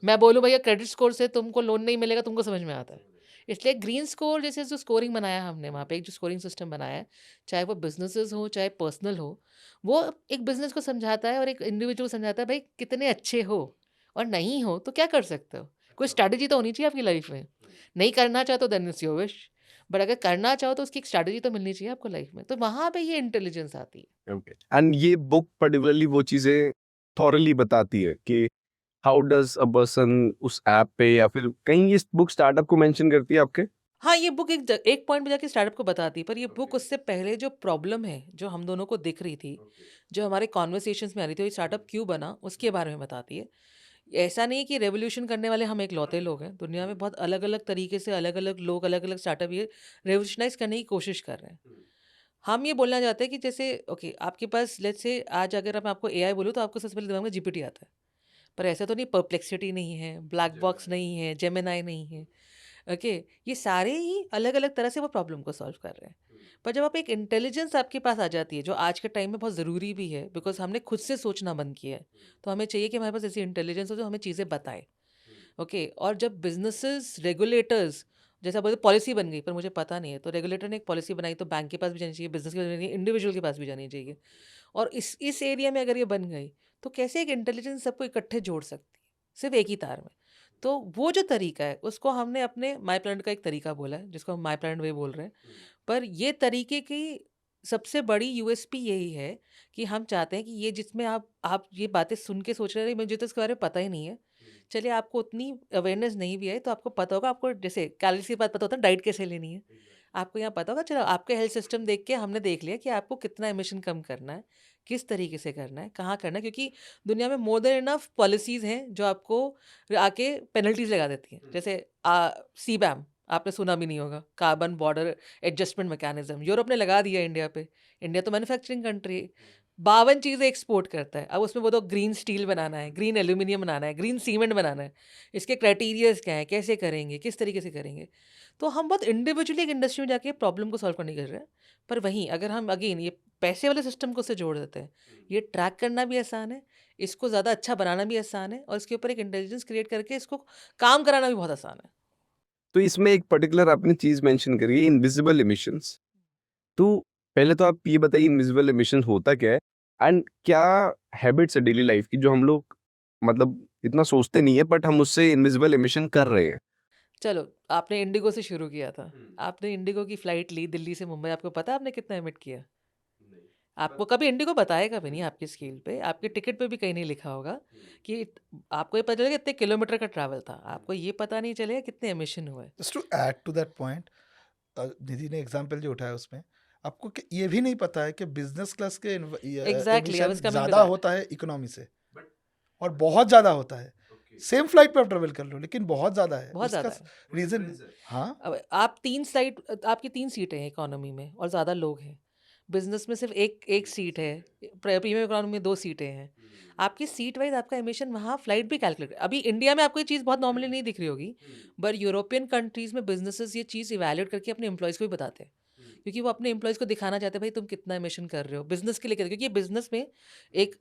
मैं बोलूँ भैया क्रेडिट स्कोर से तुमको लोन नहीं मिलेगा, तुमको समझ में आता है। इसलिए ग्रीन स्कोर जैसे जो स्कोरिंग बनाया हमने वहाँ पे, एक जो स्कोरिंग सिस्टम बनाया है, चाहे वो बिजनेसेस हो चाहे पर्सनल हो, वो एक बिजनेस को समझाता है और एक इंडिविजुअल समझाता है भाई कितने अच्छे हो, और नहीं हो तो क्या कर सकते हो। कोई स्ट्रैटेजी तो होनी चाहिए आपकी लाइफ में। नहीं करना चाहो तो then it's your wish, but अगर करना चाहो तो उसकी एक स्ट्रैटेजी तो मिलनी चाहिए आपको लाइफ में। तो वहाँ पे ये इंटेलिजेंस आती है। ओके, एंड ये बुक पर्टिकुलरली वो चीजें थॉरली बताती है कि हाउ डज अ पर्सन उस ऐप पे, या फिर कहीं ये बुक स्टार्टअप को मेंशन करती है आपके? हाँ, ये बुक एक पॉइंट पे जाके स्टार्टअप को बताती है, पर ये बुक उससे पहले जो प्रॉब्लम है जो हम दोनों को दिख रही थी, जो हमारे कॉन्वर्सेशंस में आ रही थी, ये स्टार्टअप क्यों बना उसके बारे में बताती है। ऐसा नहीं कि रेवोल्यूशन करने वाले हम एक लौते लोग हैं, दुनिया में बहुत अलग अलग तरीके से अलग अलग लोग अलग अलग स्टार्टअप ये रेवोल्यूशनाइज करने की कोशिश कर रहे हैं। हम ये बोलना चाहते हैं कि जैसे ओके आपके पास लेट्स से आज अगर मैं आपको एआई बोलूँ तो आपको सबसे पहले दिमाग में जीपीटी आता है, पर ऐसा तो नहीं परप्लेक्सिटी नहीं है, ब्लैक बॉक्स नहीं है, जेमिनाई नहीं है। ओके, ये सारे ही अलग अलग तरह से वो प्रॉब्लम को सॉल्व कर रहे हैं। पर जब आप एक इंटेलिजेंस आपके पास आ जाती है, जो आज के टाइम में बहुत ज़रूरी भी है, बिकॉज हमने खुद से सोचना बंद किया है, तो हमें चाहिए कि हमारे पास ऐसी इंटेलिजेंस हो जो हमें चीज़ें बताए। ओके, और जब बिजनेसेस रेगुलेटर्स जैसा बोलते पॉलिसी बन गई, पर मुझे पता नहीं है, तो रेगुलेटर ने एक पॉलिसी बनाई तो बैंक के पास भी जानी चाहिए, बिजनेस के पास भी जानी चाहिए, इंडिविजुअल के पास भी जानी चाहिए। और इस एरिया में अगर ये बन गई तो कैसे एक इंटेलिजेंस सबको इकट्ठे जोड़ सकती है सिर्फ एक ही तार में। तो वो जो तरीका है उसको हमने अपने माई प्लान का एक तरीका बोला है, जिसको हम माई प्लान वे बोल रहे हैं। पर ये तरीके की सबसे बड़ी यूएसपी यही है कि हम चाहते हैं कि ये जिसमें आप ये बातें सुन के सोच रहे हैं मुझे तो इसके बारे में पता ही नहीं है, चलिए आपको उतनी अवेयरनेस नहीं भी है तो आपको पता होगा, आपको जैसे कैलोरीज की बात पता होता है, डाइट कैसे लेनी है आपको यहाँ पता होगा। चलो आपके हेल्थ सिस्टम देख के हमने देख लिया कि आपको कितना एमिशन कम करना है, किस तरीके से करना है, कहाँ करना है, क्योंकि दुनिया में मोर देन इनफ पॉलिसीज़ हैं जो आपको आके पेनल्टीज लगा देती हैं। जैसे CBAM आपने सुना भी नहीं होगा, carbon border adjustment mechanism, Europe ने लगा दिया इंडिया पे। इंडिया तो मैन्युफैक्चरिंग कंट्री है, 52 चीज़ें एक्सपोर्ट करता है। अब उसमें वो तो ग्रीन स्टील बनाना है, ग्रीन एल्यूमिनियम बनाना है, ग्रीन सीमेंट बनाना है, इसके क्राइटेरियाज क्या हैं, कैसे करेंगे, किस तरीके से करेंगे। तो हम बहुत इंडिविजुअली एक इंडस्ट्री में जाके प्रॉब्लम को सॉल्व करने कर रहे हैं। पर वहीं अगर हम अगेन ये पैसे वाले सिस्टम को से जोड़ देते हैं, ये ट्रैक करना भी आसान है, इसको ज़्यादा अच्छा बनाना भी आसान है, और इसके ऊपर एक इंटेलिजेंस क्रिएट करके इसको काम कराना भी बहुत आसान है। तो इसमें एक पर्टिकुलर आपने चीज मेंशन करी है, इनविजिबल एमिशंस। तो पहले तो आप ये बताइए इनविजिबल एमिशन होता क्या है, एंड क्या हैबिट्स है डेली लाइफ की जो हम लोग मतलब इतना सोचते नहीं है बट हम उससे इनविजिबल एमिशन कर रहे हैं। चलो, आपने इंडिगो से शुरू किया था। आपने इंडिगो की फ़्लाइट ली दिल्ली से मुंबई, आपको पता है आपने कितना एमिट किया? आपको कभी इंडिगो बताएगा भी नहीं आपकी स्केल पे, आपके टिकट पे भी कहीं नहीं लिखा होगा कि आपको ये पता चलेगा कितने किलोमीटर का ट्रैवल था, आपको ये पता नहीं चलेगा कितने एमिशन हुए। Just to add to that point, Nidhi ने एग्जांपल जो उठाया उसमें आपको ये भी नहीं पता है कि बिजनेस क्लास के exactly, I was coming to ज्यादा दैट। होता है इकोनॉमी से, और बहुत ज्यादा होता है। सेम फ्लाइट पे आप ट्रेवल कर लो लेकिन बहुत ज्यादा है बहुत उसका ज़्यादा है। रीजन। हाँ, अब आप 3 साइड, आपकी 3 सीटें हैं इकोनॉमी में और ज़्यादा लोग हैं। बिज़नेस में सिर्फ एक सीट है, प्रीमियम इकोनॉमी में 2 सीटें हैं। आपकी सीट वाइज़ आपका एमिशन वहाँ फ्लाइट भी कैलकुलेट, अभी इंडिया में आपको ये चीज़ बहुत नॉर्मली नहीं दिख रही होगी, बट यूरोपियन कंट्रीज़ में बिज़नेसेस ये चीज़ इवैल्यूएट करके अपने एम्प्लॉइज़ को भी बताते हैं। क्योंकि वो अपने एम्प्लॉइज़ को दिखाना चाहते हैं भाई तुम कितना एमिशन कर रहे हो, बिज़नेस के लिए क्योंकि ये बिज़नेस में एक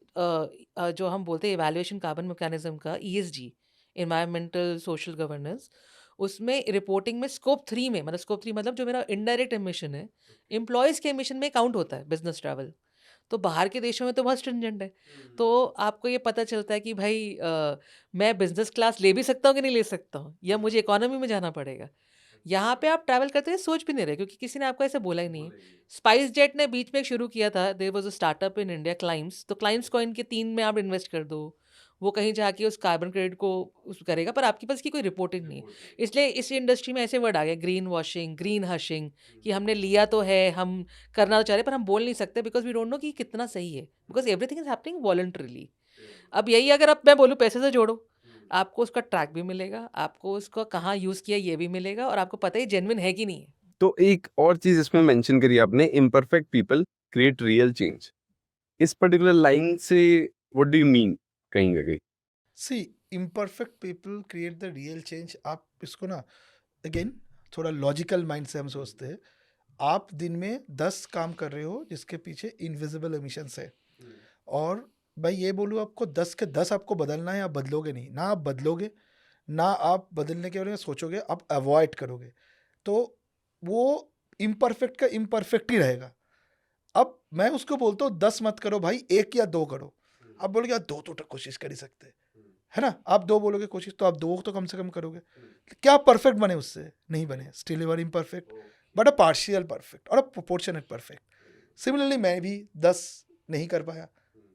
जो हम बोलते हैं इवैल्यूएशन कार्बन मैकेनिज्म का, ESG, एनवायरमेंटल सोशल गवर्नेंस, उसमें रिपोर्टिंग में स्कोप 3 में, मतलब स्कोप 3 मतलब जो मेरा इनडायरेक्ट एमिशन है, एम्प्लॉयज़ के एमिशन में काउंट होता है बिज़नेस ट्रैवल। तो बाहर के देशों में तो बहुत स्ट्रिंजेंट है। तो आपको ये पता चलता है कि भाई मैं बिज़नेस क्लास ले भी सकता हूँ कि नहीं ले सकता हूँ, या मुझे इकोनॉमी में जाना पड़ेगा। यहाँ पे आप ट्रैवल करते हुए सोच भी नहीं रहे, क्योंकि किसी ने आपको ऐसे बोला ही नहीं है। स्पाइस जेट ने बीच में एक शुरू किया था, there was a startup in India, Climes. तो क्लाइम्स कॉइन के 3 में आप इन्वेस्ट कर दो, वो कहीं जाके उस कार्बन क्रेडिट को उस करेगा, पर आपके पास की कोई रिपोर्टिंग नहीं है। इसलिए इस इंडस्ट्री में ऐसे वर्ड आ गए, ग्रीन वॉशिंग, ग्रीन हशिंग, कि हमने लिया तो है, हम करना तो चाह रहे हैं, पर हम बोल नहीं सकते बिकॉज वी डोंट नो कि कितना सही है, because everything is happening voluntarily. अब यही अगर आप, मैं बोलूँ पैसे से जोड़ो, आपको उसका ट्रैक भी मिलेगा, आपको उसको कहाँ यूज़ किया ये भी मिलेगा, और आपको पता है जेन्युइन है कि नहीं है। तो एक और चीज इसमें मेंशन करी आपने, imperfect people create real change. इस पर्टिकुलर लाइन से व्हाट डू यू मीन कहीं ना कहीं? See, imperfect people create the real change. आप इसको ना अगेन थोड़ा लॉजिकल माइंड से हम सोचते हैं। आप दिन में 10 काम कर रहे हो जिसके पीछे इनविजिबल एमिशंस है, और मैं ये बोलूँ आपको 10 के 10 आपको बदलना है, आप बदलोगे नहीं, ना आप बदलोगे, ना आप बदलने के बारे में सोचोगे, आप अवॉइड करोगे, तो वो इम्परफेक्ट का इम्परफेक्ट ही रहेगा। अब मैं उसको बोलता हूँ 10 मत करो भाई, 1 या 2 करो। आप बोलोगे यार 2 तो कोशिश कर ही सकते हैं, है ना, आप 2 बोलोगे कोशिश, तो आप 2 तो कम से कम करोगे। क्या आप परफेक्ट बने उससे? नहीं बने, still you are imperfect, but a partial perfect और अ प्रोपोर्शनेट परफेक्ट। सिमिलरली मैं भी 10 नहीं कर पाया,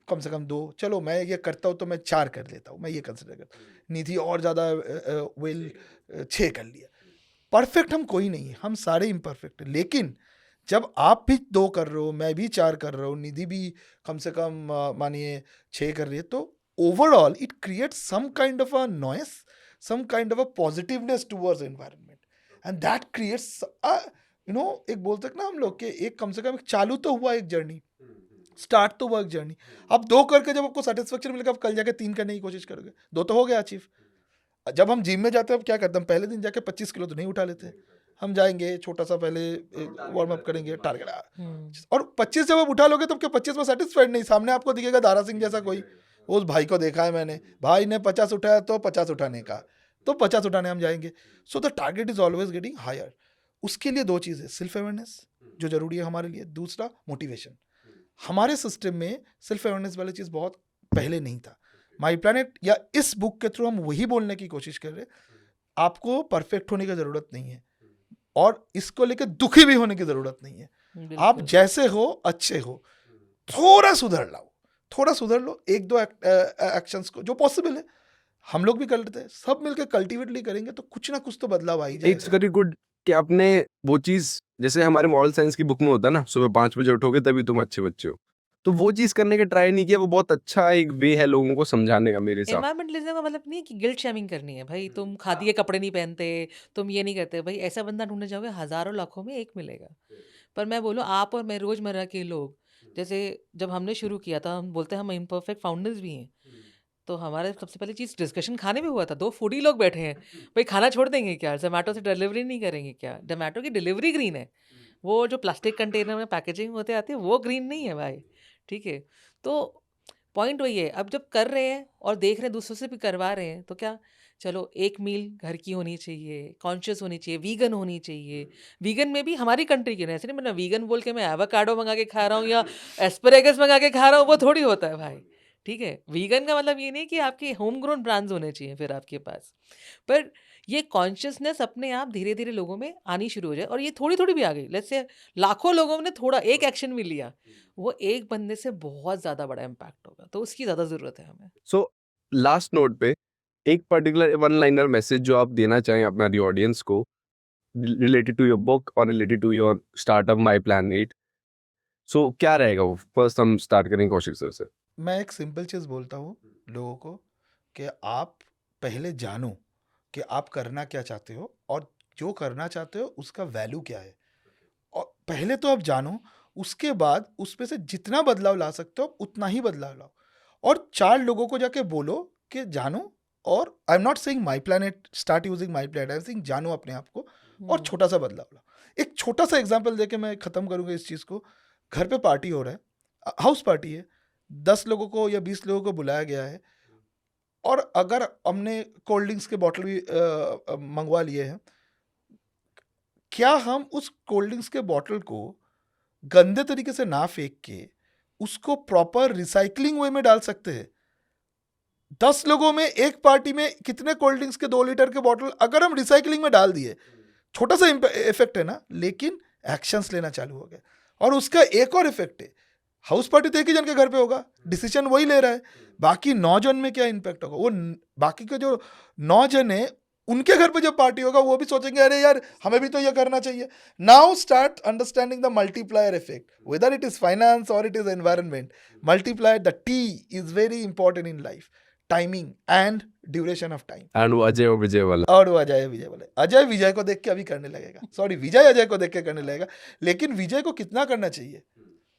कम से कम 2, चलो मैं ये करता हूँ तो मैं 4 कर लेता हूँ, मैं ये कंसिडर करता हूँ। निधि और ज़्यादा वेल 6 कर लिया। परफेक्ट हम कोई नहीं है, हम सारे इम्परफेक्ट हैं, लेकिन जब आप भी 2 कर रहे हो, मैं भी 4 कर रहा हूँ, निधि भी कम से कम मानिए 6 कर रही है, तो overall it creates some kind of a noise, some kind of a positiveness towards environment, and that creates एक बोलते हैं ना हम लोग के, एक कम से कम एक चालू तो हुआ एक जर्नी, स्टार्ट तो हुआ एक जर्नी। अब 2 करके जब आपको सेटिस्फेक्शन मिलेगा, आप कल जाके 3 करने की कोशिश करोगे, 2 तो हो गया अचीव। जब हम जिम में जाते हैं, अब क्या करते हैं, पहले दिन जाके 25 किलो तो नहीं उठा लेते, हम जाएंगे छोटा सा पहले वार्म अप करेंगे, टारगेट, और 25 जब आप उठा लोगे तो 25 में सेटिस्फाइड नहीं, सामने आपको दिखेगा दारा सिंह जैसा कोई, उस भाई को देखा है मैंने, भाई ने 50 उठाया तो 50 उठाने का, तो 50 उठाने हम जाएंगे। So the target is always getting higher. उसके लिए 2 चीज़ें, सिल्फ अवेयरनेस जो जरूरी है हमारे लिए, दूसरा मोटिवेशन। हमारे सिस्टम में सेल्फ अवेयरनेस वाली चीज़ बहुत पहले नहीं था। माई प्लानट या इस बुक के थ्रू हम वही बोलने की कोशिश कर रहे हैं, आपको परफेक्ट होने की ज़रूरत नहीं है, और इसको लेकर दुखी भी होने की ज़रूरत नहीं है। आप बिल्कुल। जैसे हो अच्छे हो, थोड़ा सुधर लो, 1-2 एक्शंस को जो पॉसिबल है, हम लोग भी कर लेते हैं, सब मिलकर कल्टीवेटली करेंगे तो कुछ ना कुछ तो बदलाव आ ही इट्स जाएगा। वेरी गुड कि आपने वो चीज, जैसे हमारे मॉरल साइंस की बुक में होता है ना, सुबह 5 बजे उठोगे तभी तुम अच्छे बच्चे हो, तो वो चीज करने का ट्राई नहीं किया। वो बहुत अच्छा एक वे है लोगों को समझाने का मेरे हिसाब। एनवायरमेंटलिज्म का मतलब नहीं है कि गिल्ट शेमिंग करनी है भाई, तुम खादी के कपड़े नहीं पहनते, तुम ये नहीं करते। भाई ऐसा बंदा ढूंढने जाओगे हजारों लाखों में एक मिलेगा। पर मैं बोलूँ आप और मैं रोजमर्रा के लोग, जैसे जब हमने शुरू किया था, हम बोलते हैं हम इम्परफेक्ट फाउंडर्स भी हैं, तो हमारे सबसे पहली चीज़ डिस्कशन खाने में हुआ था। 2 फूडी लोग बैठे हैं, भाई खाना छोड़ देंगे क्या? ज़ोमैटो से डिलीवरी नहीं करेंगे क्या? ज़ोमैटो की डिलीवरी ग्रीन है, वो जो प्लास्टिक कंटेनर में पैकेजिंग होते आती है वो ग्रीन नहीं है भाई, ठीक है? तो पॉइंट वही है, अब जब कर रहे हैं और देख रहे हैं दूसरों से भी करवा रहे हैं, तो क्या चलो एक मील घर की होनी चाहिए, कॉन्शियस होनी चाहिए, वीगन होनी चाहिए। वीगन में भी हमारी कंट्री की, ऐसे नहीं मैं वीगन बोल के मैं एवोकाडो मंगा के खा रहा हूँ या एस्परेगस मंगा के खा रहा हूँ, वो थोड़ी होता है भाई, ठीक है? वीगन का मतलब ये नहीं कि आपके होम ग्रोन ब्रांड्स होने चाहिए फिर आपके पास, पर ये कॉन्शियसनेस अपने आप धीरे धीरे लोगों में आनी शुरू हो जाए, और ये थोड़ी थोड़ी भी आ गई। लेट्स से लाखों लोगों ने थोड़ा एक एक्शन भी लिया, वो एक बंदे से बहुत ज़्यादा बड़ा इम्पैक्ट होगा, तो उसकी ज़्यादा ज़रूरत है हमें। सो लास्ट नोट पे एक पर्टिकुलर वन लाइनर मैसेज जो आप देना चाहें हमारी ऑडियंस को, रिलेटेड टू योर बुक और related to your startup my plan 8, so क्या रहेगा वो? फर्स्ट हम स्टार्ट करेंगे कौशिक सर से। मैं एक सिंपल चीज़ बोलता हूँ लोगों को कि आप पहले जानो कि आप करना क्या चाहते हो और जो करना चाहते हो उसका वैल्यू क्या है, और पहले तो आप जानो, उसके बाद उसमें से जितना बदलाव ला सकते हो उतना ही बदलाव लाओ, और 4 लोगों को जाके बोलो कि जानो। और I am not saying my planet start using my planet, I am saying जानो अपने आप को और छोटा सा बदलाव लाओ। एक छोटा सा एग्जांपल देके मैं खत्म करूंगा इस चीज़ को। घर पे पार्टी हो रहा है, हाउस पार्टी है, 10 लोगों को या 20 लोगों को बुलाया गया है, और अगर हमने कोल्ड ड्रिंक्स के बॉटल भी मंगवा लिए हैं, क्या हम उस कोल्ड ड्रिंक्स के बॉटल को गंदे तरीके से ना फेंक के उसको प्रॉपर रिसाइकलिंग वे में डाल सकते हैं? 10 लोगों में एक पार्टी में कितने कोल्ड ड्रिंक्स के 2 लीटर के बॉटल अगर हम रिसाइकलिंग में डाल दिए, छोटा सा इफेक्ट है ना, लेकिन एक्शंस लेना चालू हो गए। और उसका एक और इफेक्ट है, हाउस पार्टी तो एक ही जन के घर पे होगा, डिसीजन वही ले रहा है, बाकी 9 जन में क्या इम्पैक्ट होगा? वो बाकी के जो 9 जन है उनके घर पे जब पार्टी होगा वो भी सोचेंगे अरे यार हमें भी तो ये करना चाहिए। Now start understanding the multiplier effect, whether it is finance और it is environment. Multiplier, the T is very important in life, timing and duration of time. And वो अजय और विजय वाला। और वो अजय विजय बोले, अजय विजय को देख के अभी करने लगेगा, सॉरी विजय अजय को देख के करने लगेगा, लेकिन विजय को कितना करना चाहिए,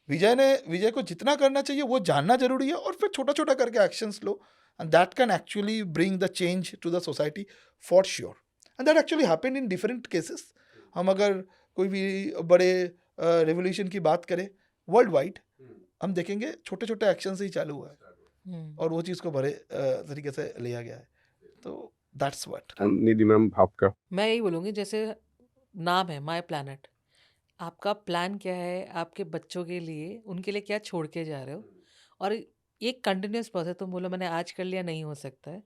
विजय को जितना करना चाहिए वो जानना जरूरी है, और फिर छोटा छोटा करके एक्शंस लो, and that can actually bring the change to the society for sure. And that actually happened in different cases. हम अगर कोई भी बड़े रेवोल्यूशन की बात करें वर्ल्ड वाइड, हम देखेंगे छोटे छोटे एक्शन से ही चालू हुआ है और वो चीज़ को बड़े तरीके से लिया गया है। तो दैट्स व्हाट। निधि मैम आपका? मैं यही बोलूँगी, जैसे नाम है माय प्लानट, आपका प्लान क्या है आपके बच्चों के लिए, उनके लिए क्या छोड़ के जा रहे हो? और ये कंटिन्यूस प्रोसेस, तुम बोलो मैंने आज कर लिया, नहीं हो सकता है।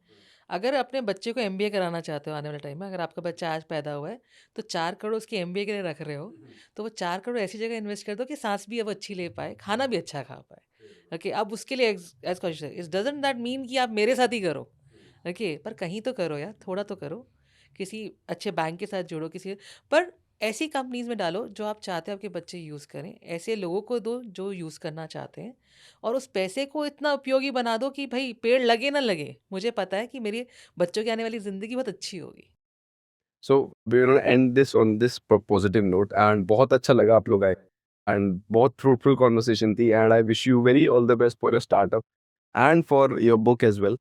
अगर अपने बच्चे को एमबीए कराना चाहते हो आने वाले टाइम में, अगर आपका बच्चा आज पैदा हुआ है तो 4 करोड़ उसके एमबीए के लिए रख रहे हो, तो वो 4 करोड़ ऐसी जगह इन्वेस्ट कर दो कि सांस भी अब अच्छी ले पाए, खाना भी अच्छा खा पाए। ओके, अब उसके लिए as conscious, it doesn't that mean कि आप मेरे साथ ही करो, ओके, पर कहीं तो करो यार, थोड़ा तो करो, किसी अच्छे बैंक के साथ जोड़ो, किसी पर ऐसी कंपनीज में डालो जो आप चाहते हो आपके बच्चे यूज़ करें, ऐसे लोगों को दो जो यूज़ करना चाहते हैं, और उस पैसे को इतना उपयोगी बना दो कि भाई पेड़ लगे ना लगे, मुझे पता है कि मेरे बच्चों की आने वाली ज़िंदगी बहुत अच्छी होगी। So we will end this on this positive note, and बहुत अच्छा लगा आप लोग आए, एंड बहुत फ्रूटफुल कॉन्वर्सेशन थी, and I wish you very all the best for your startup and for your book as well.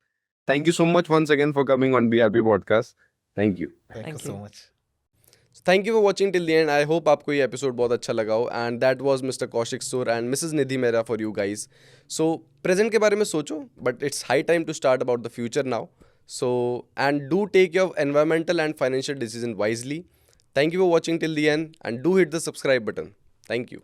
Thank you so much once again for coming on BRP podcast. Thank you. Thank you Thank so you. Much. Thank you for watching till the end. I hope आपको ये episode बहुत अच्छा लगा हो। And that was Mr Kaushik Sur and Mrs Nidhi Mehra for you guys. So present के बारे में सोचो, but it's high time to start about the future now. So and do take your environmental and financial decision wisely. Thank you for watching till the end and do hit the subscribe button. Thank you.